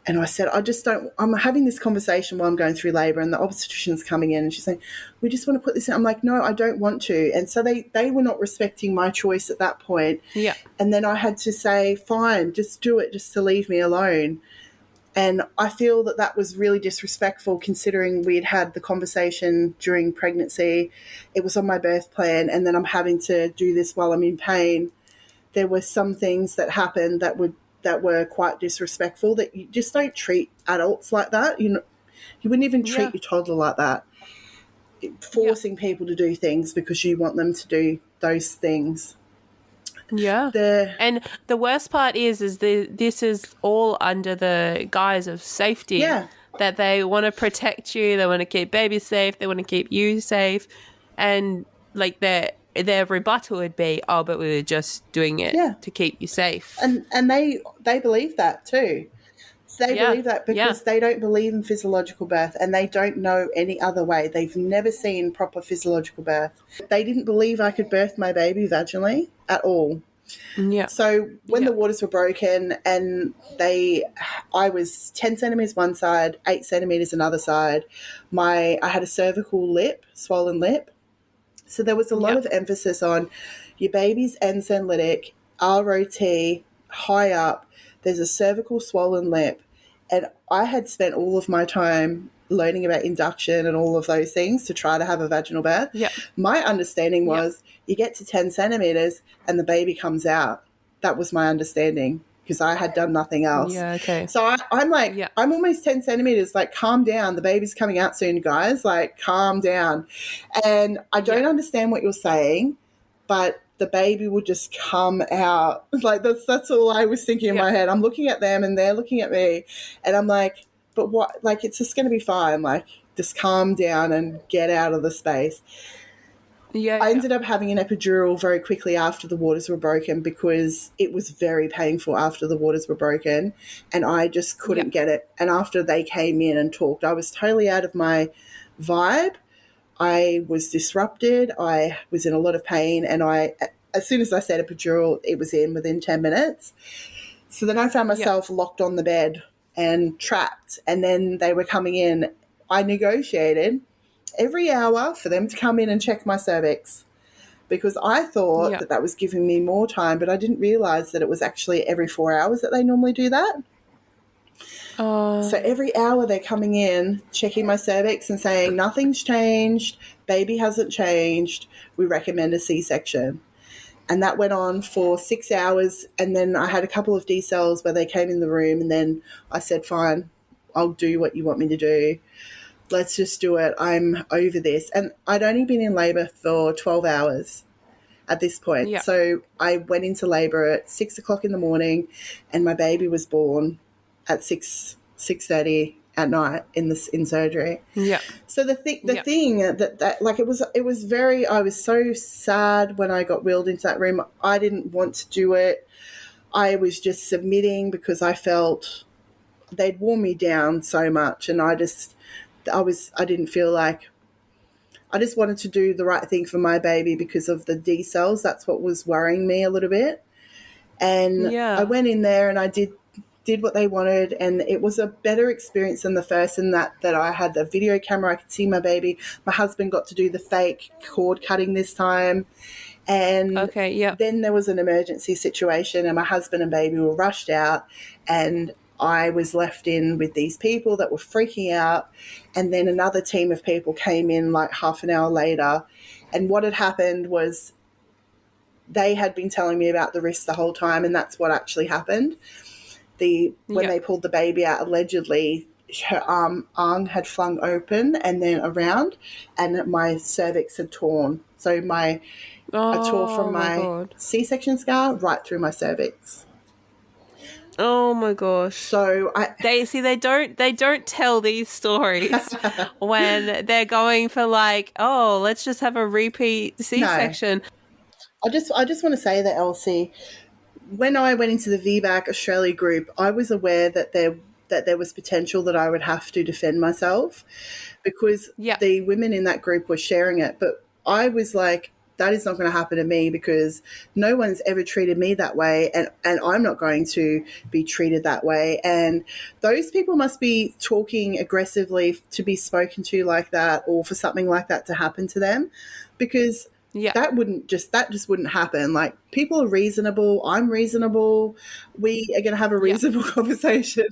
And I said, I'm having this conversation while I'm going through labour, and the obstetrician's coming in and she's saying, we just want to put this in. I'm like, no, I don't want to. And so they were not respecting my choice at that point. Yeah. And then I had to say, fine, just do it, just to leave me alone. And I feel that was really disrespectful, considering we had the conversation during pregnancy. It was on my birth plan, and then I'm having to do this while I'm in pain. There were some things that happened that were quite disrespectful, that you just don't treat adults like that. You wouldn't even treat your toddler like that. Forcing people to do things because you want them to do those things. Yeah. And the worst part is this is all under the guise of safety. Yeah. That they want to protect you, they want to keep babies safe, they want to keep you safe. And like their rebuttal would be, but we were just doing it to keep you safe. And they believe that too. They believe that because they don't believe in physiological birth, and they don't know any other way. They've never seen proper physiological birth. They didn't believe I could birth my baby vaginally at all. Yeah. So when the waters were broken, and I was 10 centimetres one side, 8 centimetres another side. I had a cervical lip, swollen lip. So there was a lot of emphasis on your baby's ensenlytic, ROT, high up. There's a cervical swollen lip. And I had spent all of my time learning about induction and all of those things to try to have a vaginal birth. Yeah. My understanding was you get to 10 centimetres and the baby comes out. That was my understanding, because I had done nothing else. Yeah, okay. So I'm like, I'm almost 10 centimetres, like, calm down. The baby's coming out soon, guys. Like, calm down. And I don't understand what you're saying, but the baby will just come out. Like, that's all I was thinking in my head. I'm looking at them and they're looking at me, and I'm like, but what? Like, it's just going to be fine. Like, just calm down and get out of the space. I ended up having an epidural very quickly after the waters were broken, because it was very painful after the waters were broken, and I just couldn't get it. And after they came in and talked, I was totally out of my vibe. I was disrupted. I was in a lot of pain, and as soon as I said epidural, it was in within 10 minutes. So then I found myself locked on the bed and trapped, and then they were coming in. I negotiated every hour for them to come in and check my cervix, because I thought that was giving me more time, but I didn't realise that it was actually every 4 hours that they normally do that. So every hour they're coming in, checking my cervix and saying, nothing's changed, baby hasn't changed, we recommend a C-section. And that went on for 6 hours, and then I had a couple of D-cells where they came in the room, and then I said, fine, I'll do what you want me to do. Let's just do it. I'm over this. And I'd only been in labour for 12 hours at this point. Yeah. So I went into labour at 6 o'clock in the morning, and my baby was born at 6:30 at night in surgery. Yeah. So the thing that like, it was very, I was so sad when I got wheeled into that room. I didn't want to do it. I was just submitting because I felt they'd worn me down so much, and I didn't feel like, I just wanted to do the right thing for my baby because of the D cells. That's what was worrying me a little bit. And I went in there and I did did what they wanted, and it was a better experience than the first in that I had the video camera, I could see my baby. My husband got to do the fake cord cutting this time, and Okay, yeah. then there was an emergency situation and my husband and baby were rushed out, and I was left in with these people that were freaking out, and then another team of people came in like half an hour later, and what had happened was they had been telling me about the risk the whole time, and that's what actually happened. When they pulled the baby out, allegedly her arm had flung open and then around, and my cervix had torn. So I tore from my C-section scar right through my cervix. Oh my gosh! So they don't tell these stories when they're going for like, oh, let's just have a repeat C-section. No. I just want to say that, Elsie, when I went into the VBAC Australia group, I was aware that there was potential that I would have to defend myself, because the women in that group were sharing it. But I was like, that is not going to happen to me, because no one's ever treated me that way, and I'm not going to be treated that way. And those people must be talking aggressively to be spoken to like that, or for something like that to happen to them, because that just wouldn't happen. Like, people are reasonable. I'm reasonable. We are going to have a reasonable conversation.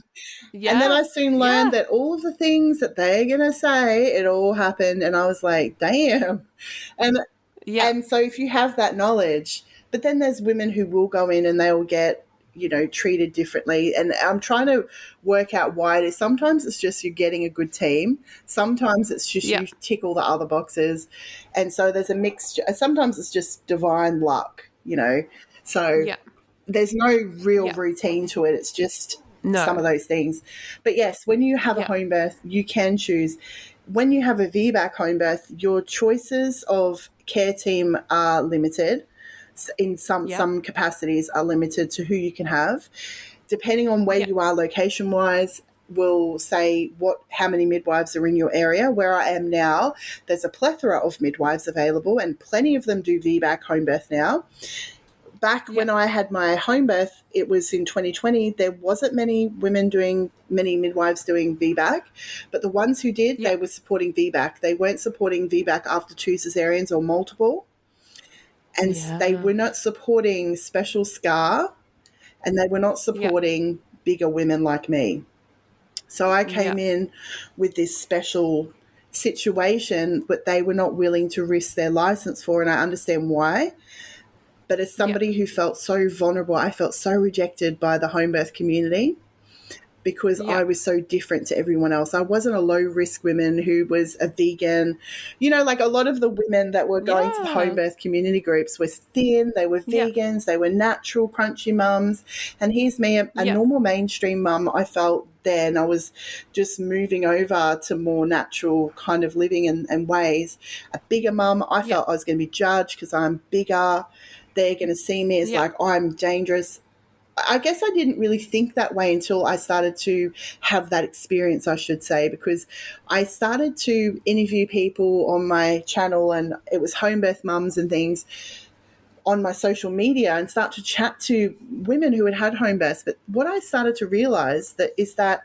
And then I soon learned that all of the things that they're going to say, it all happened. And I was like, damn. And so if you have that knowledge, but then there's women who will go in and they'll get, treated differently. And I'm trying to work out why it is. Sometimes it's just you're getting a good team. Sometimes it's just you tick all the other boxes. And so there's a mixture. Sometimes it's just divine luck, So there's no real routine to it. It's just some of those things. But yes, when you have a home birth, you can choose. When you have a VBAC home birth, your choices of care team are limited. In some capacities are limited to who you can have. Depending on where you are location-wise, will say how many midwives are in your area. Where I am now, there's a plethora of midwives available, and plenty of them do VBAC home birth now. Back when I had my home birth, it was in 2020, there wasn't many midwives doing VBAC, but the ones who did, they were supporting VBAC. They weren't supporting VBAC after 2 cesareans or multiple. And they were not supporting special scar, and they were not supporting bigger women like me. So I came in with this special situation, but they were not willing to risk their license for, and I understand why. But as somebody who felt so vulnerable, I felt so rejected by the home birth community, because I was so different to everyone else. I wasn't a low-risk woman who was a vegan. Like a lot of the women that were going to the home birth community groups were thin, they were vegans, they were natural, crunchy mums. And here's me, a normal mainstream mum, I felt then. I was just moving over to more natural kind of living and ways. A bigger mum, I felt I was going to be judged because I'm bigger. They're going to see me as like, I'm dangerous. I guess I didn't really think that way until I started to have that experience, I should say, because I started to interview people on my channel, and it was home birth mums and things on my social media, and start to chat to women who had home births. But what I started to realize is that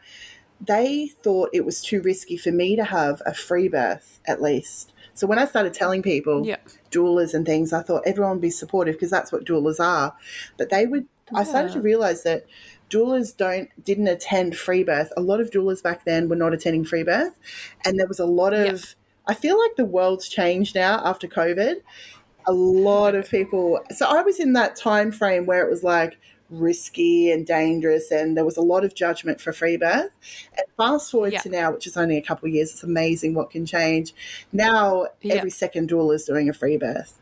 they thought it was too risky for me to have a free birth, at least. So when I started telling people, doulas and things, I thought everyone would be supportive, because that's what doulas are. But they would. I started to realize that doulas didn't attend free birth. A lot of doulas back then were not attending free birth, and there was a lot of. I feel like the world's changed now after COVID. A lot of people. So I was in that time frame where it was like risky and dangerous, and there was a lot of judgment for free birth. And fast forward to now, which is only a couple of years, it's amazing what can change. Now every second doula is doing a free birth.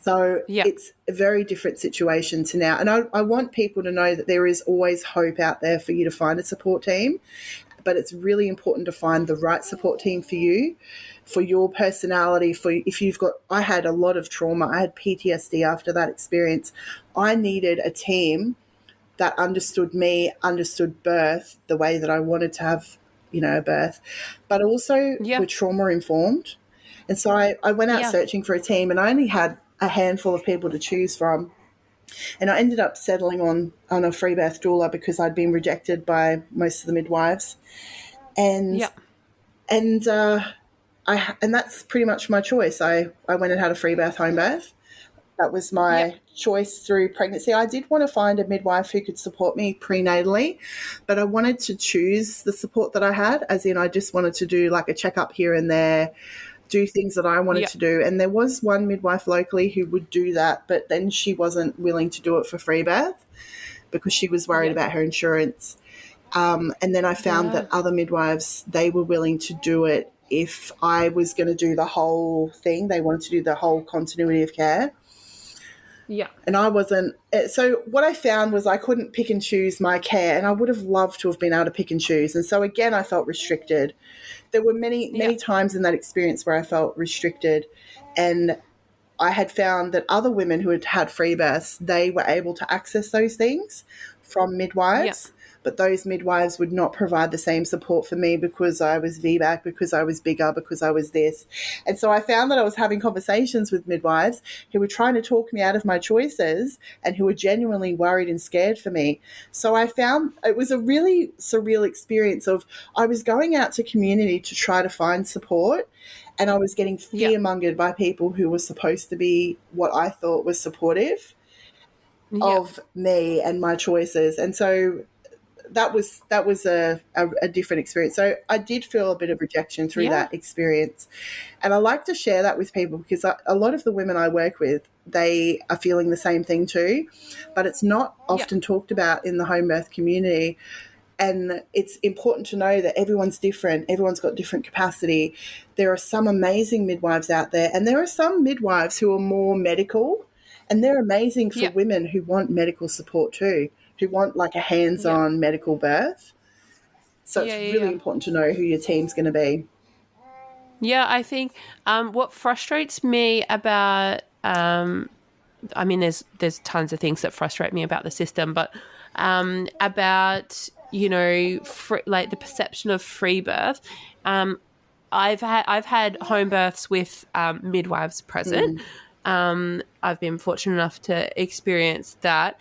So it's a very different situation to now. And I want people to know that there is always hope out there for you to find a support team, but it's really important to find the right support team for you, for your personality, I had a lot of trauma. I had PTSD after that experience. I needed a team that understood me, understood birth the way that I wanted to have, a birth, but also were trauma informed. And so I went out searching for a team, and I only had a handful of people to choose from. And I ended up settling on a free birth doula because I'd been rejected by most of the midwives. And Yeah. and and that's pretty much my choice. I went and had a free birth, home birth. That was my choice through pregnancy. I did want to find a midwife who could support me prenatally, but I wanted to choose the support that I had, as in I just wanted to do like a checkup here and there, do things that I wanted to do. And there was one midwife locally who would do that, but then she wasn't willing to do it for free birth because she was worried about her insurance. And then I found that other midwives, they were willing to do it if I was going to do the whole thing. They wanted to do the whole continuity of care. Yeah. And I wasn't. So what I found was I couldn't pick and choose my care, and I would have loved to have been able to pick and choose. And so again, I felt restricted. There were many times in that experience where I felt restricted, and I had found that other women who had had free births, they were able to access those things from midwives. But those midwives would not provide the same support for me because I was VBAC, because I was bigger, because I was this. And so I found that I was having conversations with midwives who were trying to talk me out of my choices and who were genuinely worried and scared for me. So I found it was a really surreal experience of I was going out to community to try to find support, and I was getting fear-mongered by people who were supposed to be what I thought was supportive of me and my choices. And so that was a different experience. So I did feel a bit of rejection through that experience. And I like to share that with people because a lot of the women I work with, they are feeling the same thing too, but it's not often talked about in the home birth community. And it's important to know that everyone's different. Everyone's got different capacity. There are some amazing midwives out there, and there are some midwives who are more medical, and they're amazing for women who want medical support too, who want like a hands-on medical birth. So it's really important to know who your team's going to be. Yeah, I think what frustrates me about, I mean, there's tons of things that frustrate me about the system, but about, you know, like the perception of free birth. I've had home births with midwives present. I've been fortunate enough to experience that.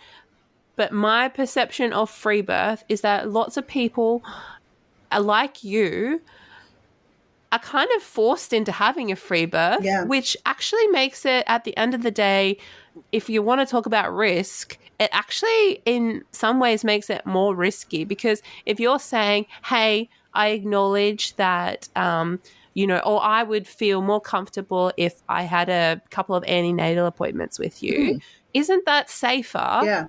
But my perception of free birth is that lots of people are like you are kind of forced into having a free birth, which actually makes it, at the end of the day, if you want to talk about risk, it actually in some ways makes it more risky, because if you're saying, hey, I acknowledge that, you know, or I would feel more comfortable if I had a couple of antenatal appointments with you, isn't that safer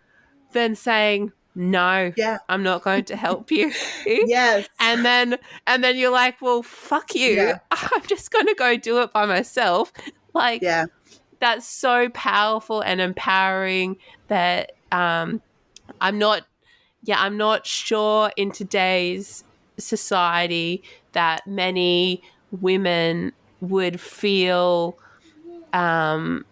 than saying, no, I'm not going to help you. And then you're like, well, fuck you. I'm just going to go do it by myself. Like, that's so powerful and empowering that I'm not sure in today's society that many women would feel as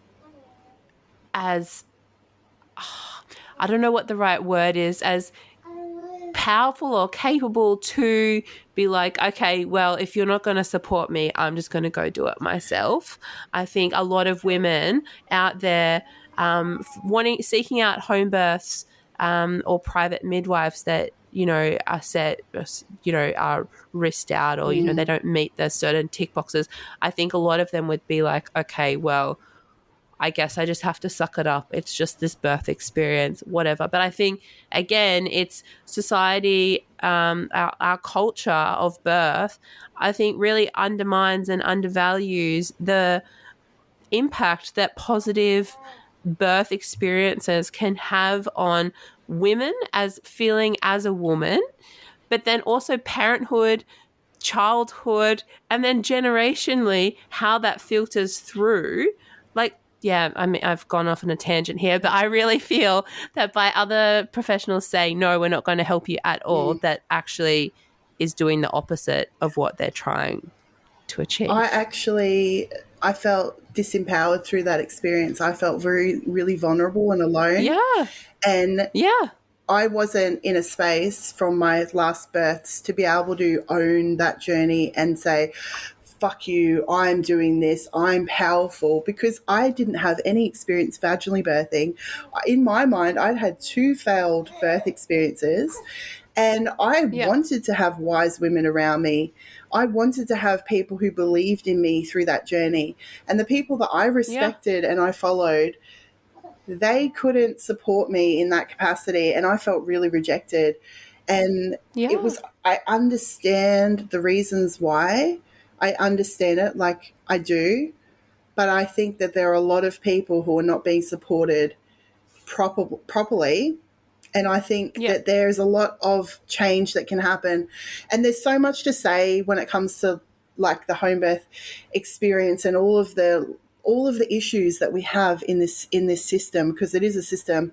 I don't know what the right word is, as powerful or capable to be like, okay, well, if you're not going to support me, I'm just going to go do it myself. I think a lot of women out there seeking out home births or private midwives that, you know, are risked out, or, you know, they don't meet the certain tick boxes. I think a lot of them would be like, okay, well, I guess I just have to suck it up. It's just this birth experience, whatever. But I think, again, it's society, our culture of birth, I think really undermines and undervalues the impact that positive birth experiences can have on women as feeling as a woman, but then also parenthood, childhood, and then generationally how that filters through. Like, yeah, I mean, I've gone off on a tangent here, but I really feel that by other professionals saying, no, we're not going to help you at all, that actually is doing the opposite of what they're trying to achieve. I felt disempowered through that experience. I felt really vulnerable and alone. And I wasn't in a space from my last births to be able to own that journey and say, fuck you, I'm doing this, I'm powerful, because I didn't have any experience vaginally birthing. In my mind, I'd had 2 failed birth experiences, and I wanted to have wise women around me. I wanted to have people who believed in me through that journey. And the people that I respected and I followed, they couldn't support me in that capacity, and I felt really rejected. And it was, I understand the reasons why. I understand it, like I do, but I think that there are a lot of people who are not being supported properly. And I think that there's a lot of change that can happen. And there's so much to say when it comes to like the home birth experience and all of the issues that we have in this system, because it is a system.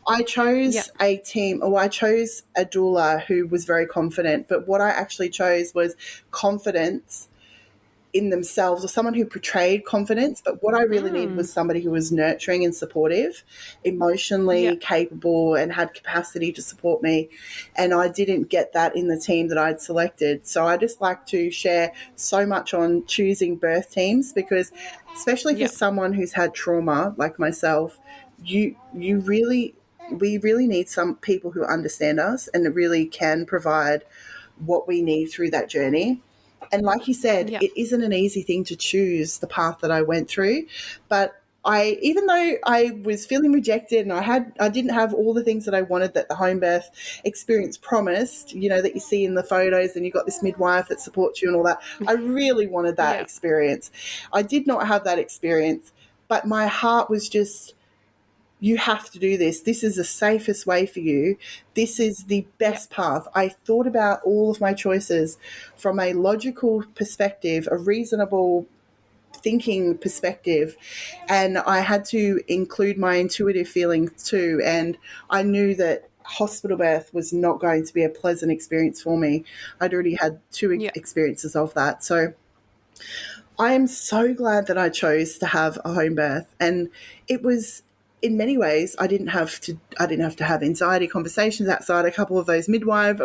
I chose a team, or I chose a doula who was very confident, but what I actually chose was confidence in themselves, or someone who portrayed confidence. But what I really needed was somebody who was nurturing and supportive, emotionally capable, and had capacity to support me. And I didn't get that in the team that I'd selected. So I just like to share so much on choosing birth teams, because especially for someone who's had trauma like myself, we really need some people who understand us and really can provide what we need through that journey. And like you said, it isn't an easy thing to choose the path that I went through. But even though I was feeling rejected and I didn't have all the things that I wanted that the home birth experience promised, you know, that you see in the photos, and you've got this midwife that supports you and all that. I really wanted that experience. I did not have that experience, but my heart was just, you have to do this. This is the safest way for you. This is the best path. I thought about all of my choices from a logical perspective, a reasonable thinking perspective, and I had to include my intuitive feeling too. And I knew that hospital birth was not going to be a pleasant experience for me. I'd already had 2 experiences of that. So I am so glad that I chose to have a home birth, and it was, in many ways, I didn't have to have anxiety conversations outside a couple of those midwife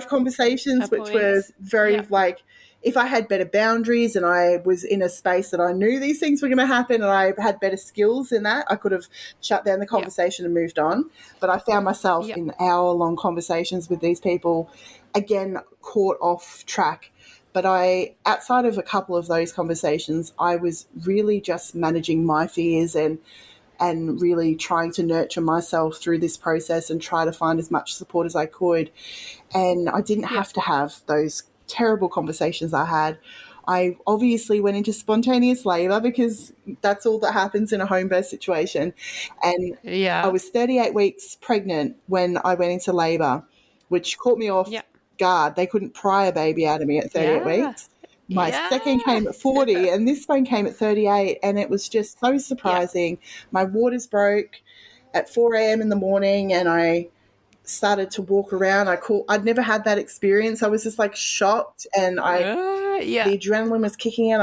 conversations, which were very like, if I had better boundaries and I was in a space that I knew these things were going to happen and I had better skills in that, I could have shut down the conversation and moved on. But I found myself in hour-long conversations with these people, again, caught off track. But outside of a couple of those conversations, I was really just managing my fears and really trying to nurture myself through this process and try to find as much support as I could. And I didn't have to have those terrible conversations I had. I obviously went into spontaneous labour, because that's all that happens in a home birth situation. And I was 38 weeks pregnant when I went into labour, which caught me off guard. They couldn't pry a baby out of me at 38 weeks. My second came at 40 and this one came at 38, and it was just so surprising. My waters broke at 4 a.m. in the morning, and I started to walk around. I'd never had that experience. I was just like shocked, and the adrenaline was kicking in.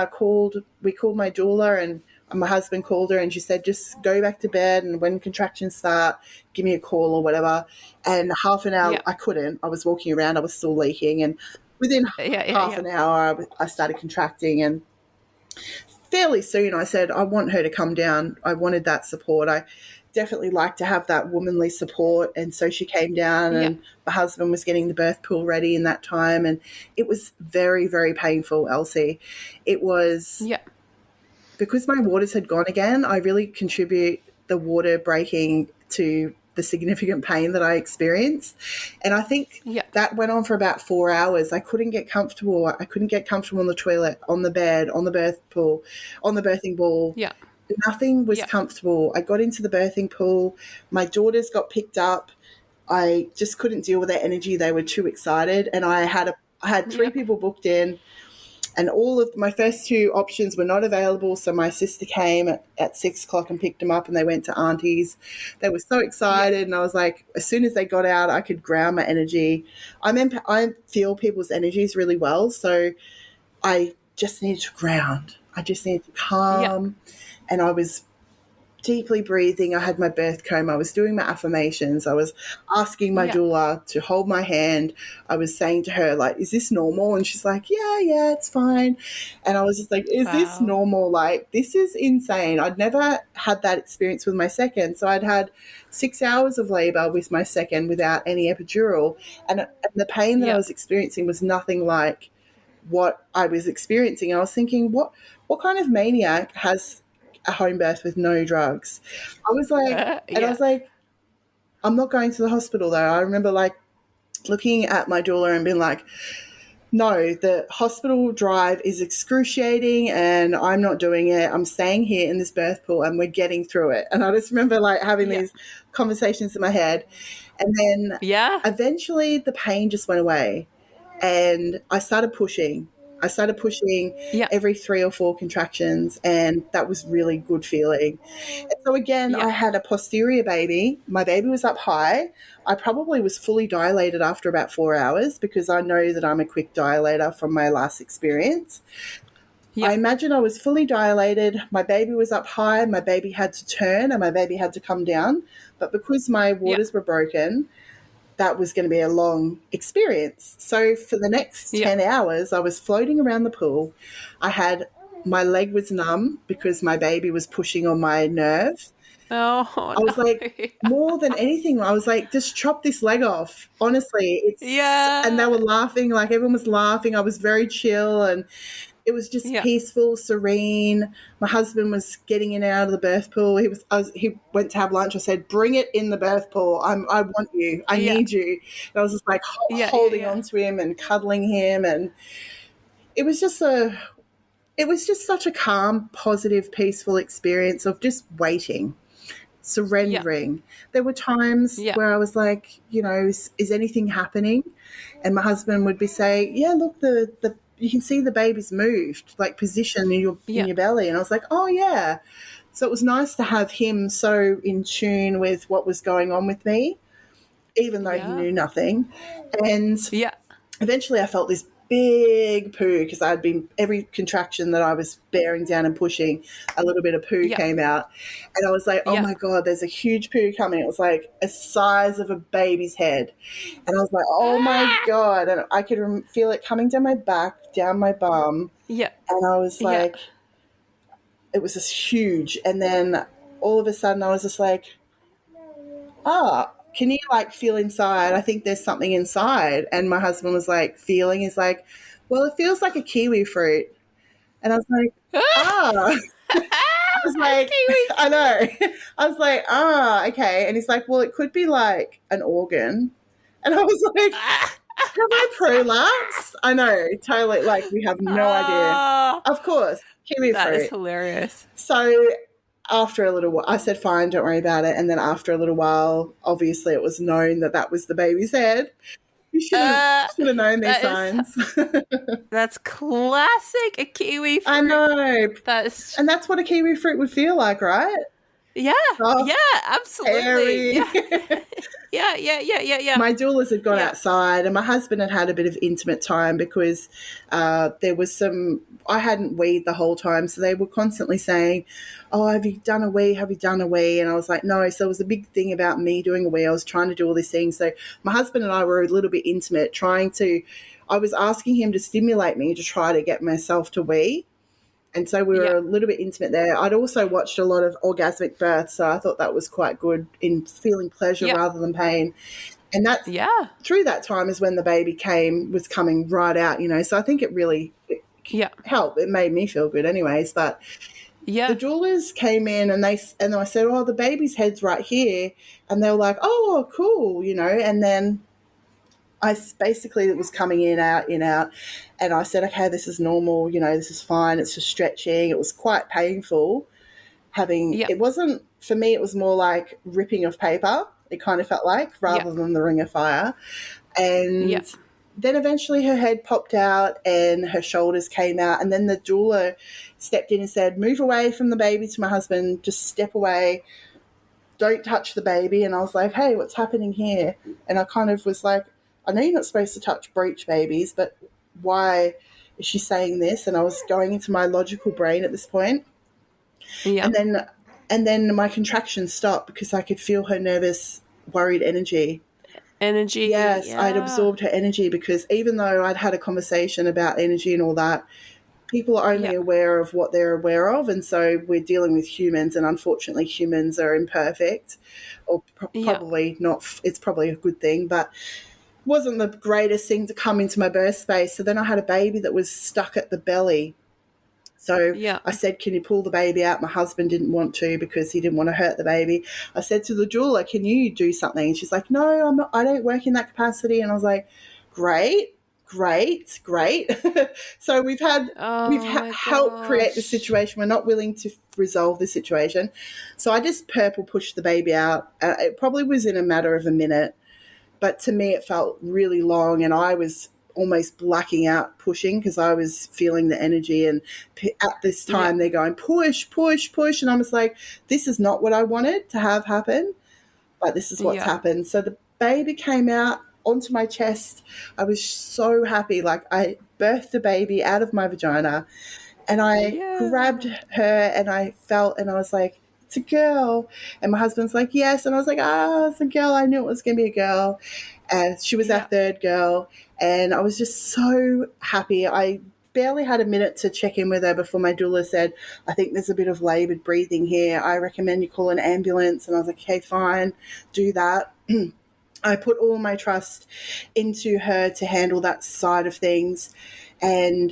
We called my doula, and my husband called her, and she said, just go back to bed, and when contractions start, give me a call or whatever. And half an hour, I couldn't. I was walking around. I was still leaking, and within half an hour, I started contracting, and fairly soon I said, I want her to come down. I wanted that support. I definitely like to have that womanly support. And so she came down, and my husband was getting the birth pool ready in that time. And it was very, very painful, Elsie. It was because my waters had gone again. I really contribute the water breaking to the significant pain that I experienced. And I think that went on for about 4 hours. I couldn't get comfortable. I couldn't get comfortable on the toilet, on the bed, on the birth pool, on the birthing ball. Nothing was comfortable. I got into the birthing pool. My daughters got picked up. I just couldn't deal with their energy. They were too excited. And I had 3 people booked in, and all of my first 2 options were not available. So my sister came at 6 o'clock and picked them up, and they went to auntie's. They were so excited. And I was like, as soon as they got out, I could ground my energy. I feel people's energies really well. So I just needed to ground. I just needed to calm. And I was deeply breathing. I had my birth comb. I was doing my affirmations. I was asking my doula to hold my hand. I was saying to her, like, is this normal? And she's like, yeah, it's fine. And I was just like, is this normal? Like, this is insane. I'd never had that experience with my second. So I'd had 6 hours of labor with my second without any epidural. And the pain that I was experiencing was nothing like what I was experiencing. I was thinking, what kind of maniac has a home birth with no drugs? I was like, I was like, I'm not going to the hospital though. I remember like looking at my doula and being like, no, the hospital drive is excruciating and I'm not doing it. I'm staying here in this birth pool and we're getting through it. And I just remember like having these conversations in my head. And then eventually the pain just went away and I started pushing. Every 3 or 4 contractions, and that was really good feeling. And so again, I had a posterior baby. My baby was up high. I probably was fully dilated after about 4 hours because I know that I'm a quick dilator from my last experience. I imagine I was fully dilated. My baby was up high. My baby had to turn and my baby had to come down. But because my waters were broken, that was going to be a long experience. So for the next 10 hours, I was floating around the pool. My leg was numb because my baby was pushing on my nerve. I was like, more than anything, I was like, just chop this leg off. Honestly. And they were laughing, like everyone was laughing. I was very chill and it was just peaceful, serene. My husband was getting in and out of the birth pool. He went to have lunch. I said, bring it in the birth pool. I want you. I need you. And I was just like holding on to him and cuddling him. And it was just such a calm, positive, peaceful experience of just waiting, surrendering. There were times where I was like, is anything happening? And my husband would be saying, look, you can see the baby's moved, like position in your belly. And I was like, oh, yeah. So it was nice to have him so in tune with what was going on with me, even though he knew nothing. And eventually I felt this big poo because every contraction that I was bearing down and pushing, a little bit of poo came out. And I was like, oh, my God, there's a huge poo coming. It was like a size of a baby's head. And I was like, oh, my God. And I could feel it coming down my back, down my bum. And I was like, it was just huge. And then all of a sudden I was just like, can you like feel inside? I think there's something inside. And my husband was like, feeling is like, well, it feels like a kiwi fruit. And I was like, I was like, I know. I was like, okay. And he's like, well, it could be like an organ. And I was like, have I prolapsed? I know, totally. Like we have no idea. Of course, kiwi fruit. That is hilarious. So after a little while, I said, fine, don't worry about it. And then after a little while, obviously it was known that was the baby's head. You should have known these signs. That's classic, a kiwi fruit. I know. And that's what a kiwi fruit would feel like, right? Yeah, absolutely. Yeah. My doulas had gone outside and my husband had a bit of intimate time because there was I hadn't weed the whole time. So they were constantly saying, oh, have you done a wee? Have you done a wee? And I was like, no. So it was a big thing about me doing a wee. I was trying to do all these things. So my husband and I were a little bit intimate I was asking him to stimulate me to try to get myself to wee. And so we were a little bit intimate there. I'd also watched a lot of orgasmic births, so I thought that was quite good in feeling pleasure rather than pain. And that's through that time is when the baby was coming right out, So I think it really helped. It made me feel good anyways. But the doulas came in and I said, oh, the baby's head's right here. And they were like, oh, cool, And then it was coming in, out. And I said, okay, this is normal, this is fine. It's just stretching. It was quite painful it wasn't, for me, it was more like ripping of paper. It kind of felt like, rather than the ring of fire. And then eventually her head popped out and her shoulders came out. And then the doula stepped in and said, move away from the baby to my husband, just step away. Don't touch the baby. And I was like, hey, what's happening here? And I kind of was like, I know you're not supposed to touch breech babies, but why is she saying this? And I was going into my logical brain at this point. And then And then my contractions stopped because I could feel her nervous, worried energy. Energy. Yes, Yeah. I'd absorbed her energy, because even though I'd had a conversation about energy and all that, people are only aware of what they're aware of. And so we're dealing with humans, and unfortunately humans are imperfect, or probably not. It's probably a good thing, but wasn't the greatest thing to come into my birth space. So then I had a baby that was stuck at the belly. So I said, can you pull the baby out? My husband didn't want to because he didn't want to hurt the baby. I said to the doula, can you do something? And she's like, no, I'm not, I don't work in that capacity. And I was like, great. So we've helped create the situation. We're not willing to resolve the situation. So I just purple pushed the baby out. It probably was in a matter of a minute, but to me it felt really long, and I was almost blacking out pushing because I was feeling the energy. And at this time they're going, push. And I was like, this is not what I wanted to have happen, but this is what's happened. So the baby came out onto my chest. I was so happy. Like, I birthed the baby out of my vagina, and I grabbed her and I felt, and I was like, it's a girl. And my husband's like, yes. And I was like, it's a girl. I knew it was going to be a girl. And she was our third girl. And I was just so happy. I barely had a minute to check in with her before my doula said, I think there's a bit of laboured breathing here. I recommend you call an ambulance. And I was like, okay, fine, do that. I put all my trust into her to handle that side of things. And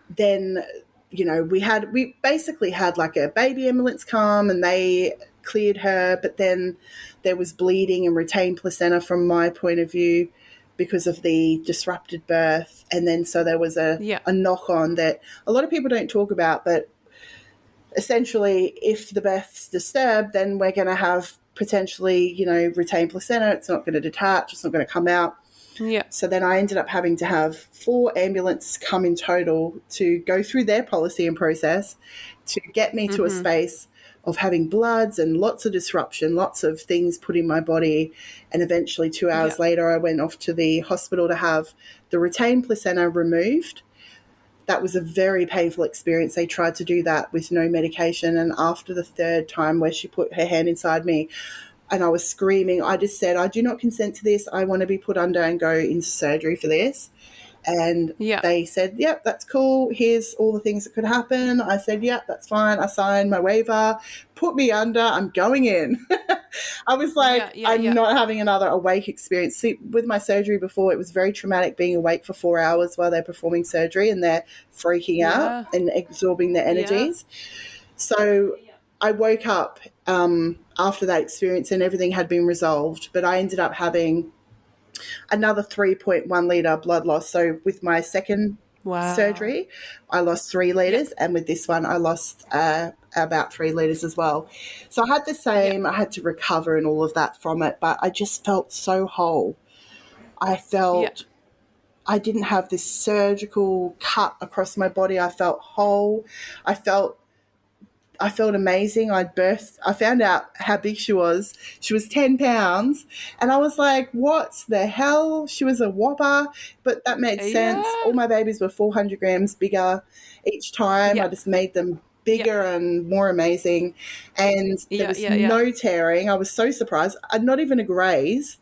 then, you know, we basically had like a baby ambulance come, and they cleared her, but then there was bleeding and retained placenta from my point of view because of the disrupted birth. And then so there was a knock on that a lot of people don't talk about, but essentially if the birth's disturbed, then we're going to have potentially, you know, retained placenta. It's not going to detach. It's not going to come out. So then I ended up having to have 4 ambulances come in total to go through their policy and process to get me to a space of having bloods and lots of disruption, lots of things put in my body. And eventually 2 hours later, I went off to the hospital to have the retained placenta removed. That was a very painful experience. They tried to do that with no medication. And after the 3rd time where she put her hand inside me and I was screaming, I just said, I do not consent to this. I want to be put under and go into surgery for this. And they said, yep, that's cool. Here's all the things that could happen. I said, yep, that's fine. I signed my waiver, put me under, I'm going in. I was like, I'm not having another awake experience. See, with my surgery before, it was very traumatic being awake for 4 hours while they're performing surgery and they're freaking out and absorbing their energies. So I woke up after that experience and everything had been resolved, but I ended up having another 3.1 litre blood loss. So with my second surgery, I lost 3 litres, and with this one I lost about 3 litres as well. So I had the same, I had to recover and all of that from it, but I just felt so whole. I felt I didn't have this surgical cut across my body. I felt whole. I felt amazing. I found out how big she was. She was 10 pounds. And I was like, what the hell? She was a whopper. But that made sense. All my babies were 400 grams bigger each time. I just made them bigger and more amazing. And there was no tearing. I was so surprised. Not even a graze.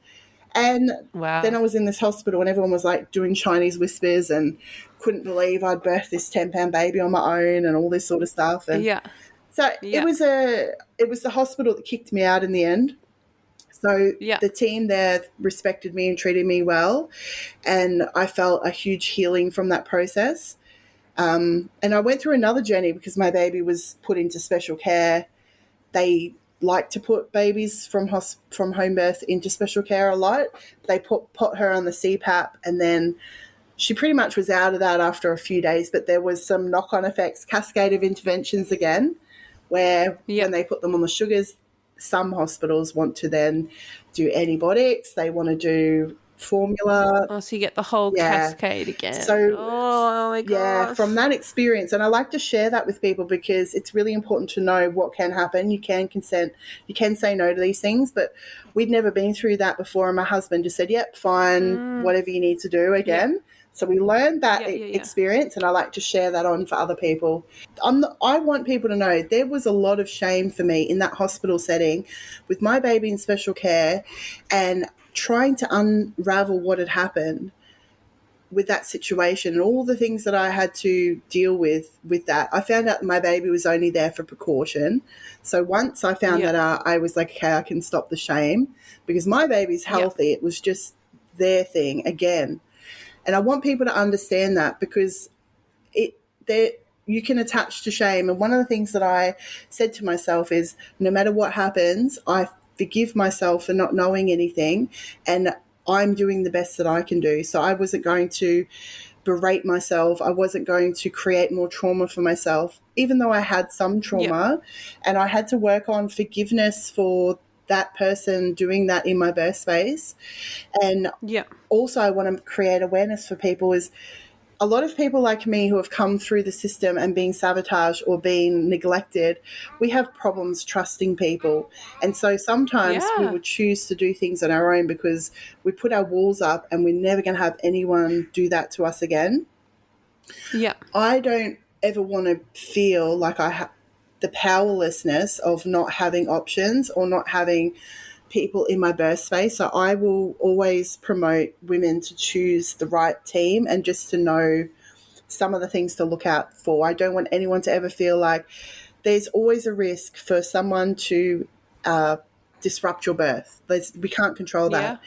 And then I was in this hospital and everyone was like doing Chinese whispers and couldn't believe I'd birthed this 10-pound baby on my own and all this sort of stuff. And so it was the hospital that kicked me out in the end. So the team there respected me and treated me well, and I felt a huge healing from that process. And I went through another journey because my baby was put into special care. They like to put babies from home birth into special care a lot. They put her on the CPAP, and then she pretty much was out of that after a few days, but there was some knock-on effects, cascade of interventions again, where when they put them on the sugars, some hospitals want to then do antibiotics. They want to do formula. Oh, so you get the whole cascade again. So, oh my gosh. Yeah, from that experience, and I like to share that with people because it's really important to know what can happen. You can consent, you can say no to these things, but we'd never been through that before, and my husband just said, yep, fine, whatever you need to do again. So we learned that Yeah. experience, and I like to share that on for other people. I want people to know there was a lot of shame for me in that hospital setting with my baby in special care and trying to unravel what had happened with that situation and all the things that I had to deal with that. I found out that my baby was only there for precaution. So once I found that out, I was like, okay, I can stop the shame because my baby's healthy. It was just their thing again. And I want people to understand that because you can attach to shame. And one of the things that I said to myself is no matter what happens, I forgive myself for not knowing anything and I'm doing the best that I can do. So I wasn't going to berate myself. I wasn't going to create more trauma for myself, even though I had some trauma and I had to work on forgiveness for that person doing that in my birth space. And also I want to create awareness for people is a lot of people like me who have come through the system and being sabotaged or being neglected, we have problems trusting people. And so sometimes we would choose to do things on our own because we put our walls up and we're never going to have anyone do that to us again. Yeah. I don't ever want to feel like I have the powerlessness of not having options or not having people in my birth space. So I will always promote women to choose the right team and just to know some of the things to look out for. I don't want anyone to ever feel like there's always a risk for someone to disrupt your birth. We can't control that.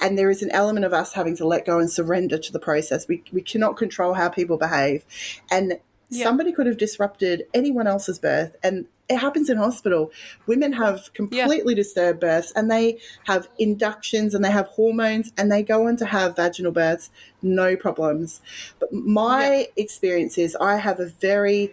And there is an element of us having to let go and surrender to the process. We cannot control how people behave. And somebody could have disrupted anyone else's birth, and it happens in hospital. Women have completely disturbed births and they have inductions and they have hormones and they go on to have vaginal births, no problems. But my experience is I have a very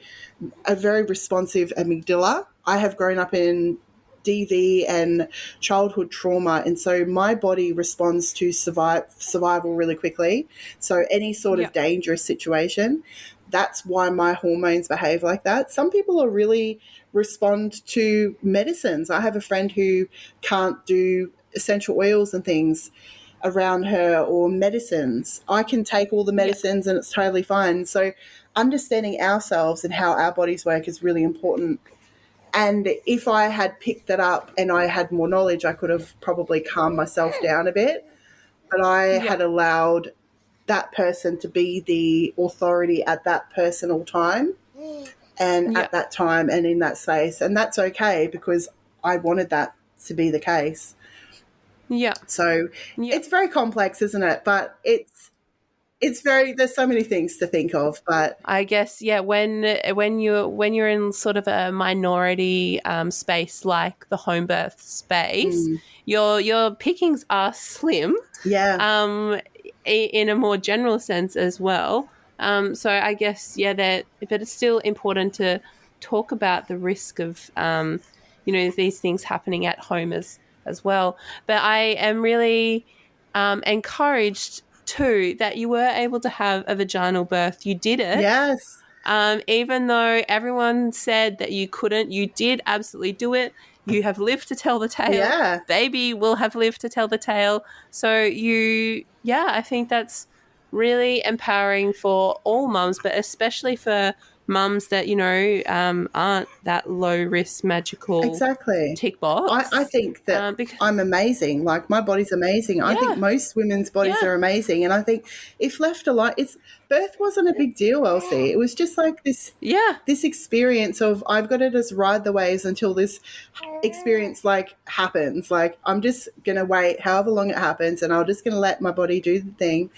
responsive amygdala. I have grown up in DV and childhood trauma, and so my body responds to survival really quickly. So any sort of dangerous situation, that's why my hormones behave like that. Some people are really respond to medicines. I have a friend who can't do essential oils and things around her or medicines. I can take all the medicines and it's totally fine. So understanding ourselves and how our bodies work is really important. And if I had picked that up and I had more knowledge, I could have probably calmed myself down a bit. But I had allowed that person to be the authority at that personal time and at that time and in that space. And that's okay because I wanted that to be the case. Yeah. So it's very complex, isn't it? But it's very, there's so many things to think of, but I guess, when you're in sort of a minority space like the home birth space, your pickings are slim. Yeah. In a more general sense as well. So I guess, but it's still important to talk about the risk of, these things happening at home as well. But I am really encouraged too that you were able to have a vaginal birth. You did it. Yes. Even though everyone said that you couldn't, you did absolutely do it. You have lived to tell the tale. Yeah. Baby will have lived to tell the tale. So I think that's really empowering for all mums, but especially for mums that, aren't that low risk magical tick box. I think that I'm amazing. Like my body's amazing. I think most women's bodies are amazing. And I think if left alone, birth wasn't a big deal, Elsie. It was just like this experience of I've got to just ride the waves until this experience happens. Like I'm just going to wait however long it happens and I'm just going to let my body do the thing.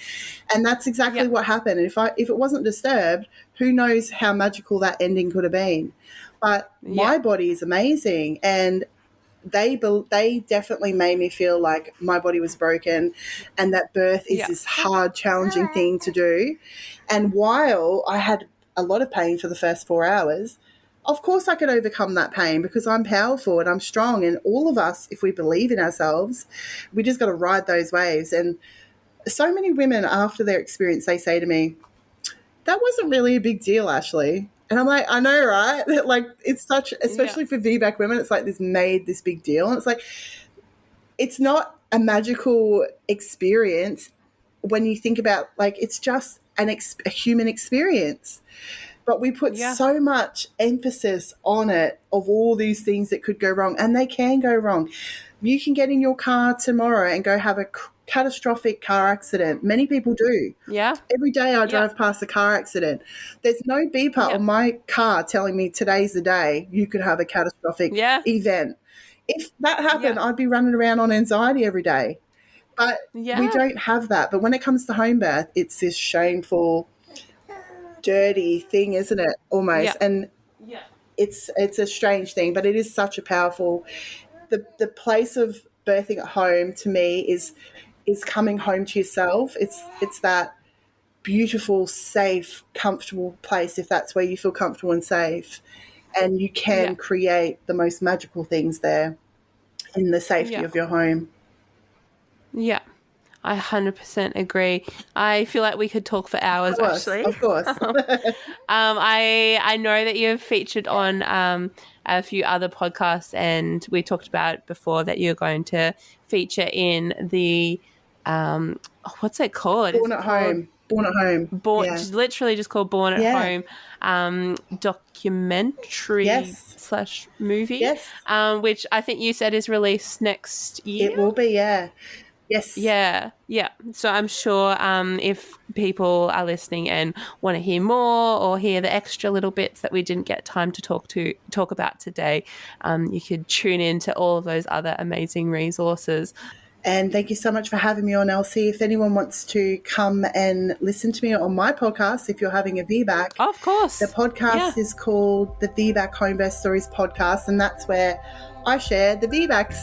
And that's exactly what happened. And if it wasn't disturbed, who knows how magical that ending could have been. But my body is amazing, and they definitely made me feel like my body was broken and that birth is this hard, challenging thing to do. And while I had a lot of pain for the first 4 hours, of course I could overcome that pain because I'm powerful and I'm strong. And all of us, if we believe in ourselves, we just got to ride those waves. And so many women after their experience, they say to me, that wasn't really a big deal, Ashley. And I'm like, I know, right? Like it's such, especially for VBAC women, it's like this big deal. And it's like, it's not a magical experience when you think about, like, it's just a human experience. But we put so much emphasis on it, of all these things that could go wrong, and they can go wrong. You can get in your car tomorrow and go have a catastrophic car accident. Many people do. Yeah. Every day I drive past a car accident. There's no beeper on my car telling me today's the day you could have a catastrophic event. If that happened, I'd be running around on anxiety every day. But we don't have that. But when it comes to home birth, it's this shameful, dirty thing, isn't it? Almost. And it's a strange thing, but it is such a powerful, the place of birthing at home to me is coming home to yourself. It's that beautiful, safe, comfortable place, if that's where you feel comfortable and safe, and you can create the most magical things there in the safety of your home. Yeah, I 100% agree. I feel like we could talk for hours, actually. Of course. I know that you've featured on a few other podcasts, and we talked about before that you're going to feature in the what's it called? Born at Home. Literally just called Born at Home documentary / movie, which I think you said is released next year. It will be, Yes. Yeah. So I'm sure if people are listening and want to hear more or hear the extra little bits that we didn't get time to talk about today, you could tune in to all of those other amazing resources. And thank you so much for having me on, Elsie. If anyone wants to come and listen to me on my podcast, if you're having a VBAC. Of course. The podcast is called the VBAC Homebirth Stories Podcast, and that's where I share the VBAC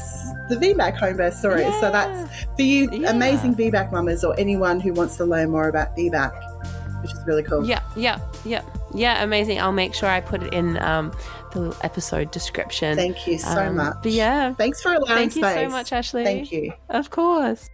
Homebirth Stories. Yeah. So that's for you amazing VBAC mamas or anyone who wants to learn more about VBAC, which is really cool. Yeah, amazing. I'll make sure I put it in the little episode description. Thank you so much. But yeah. Thanks for allowing space. Thank you so much, Ashley. Thank you. Of course.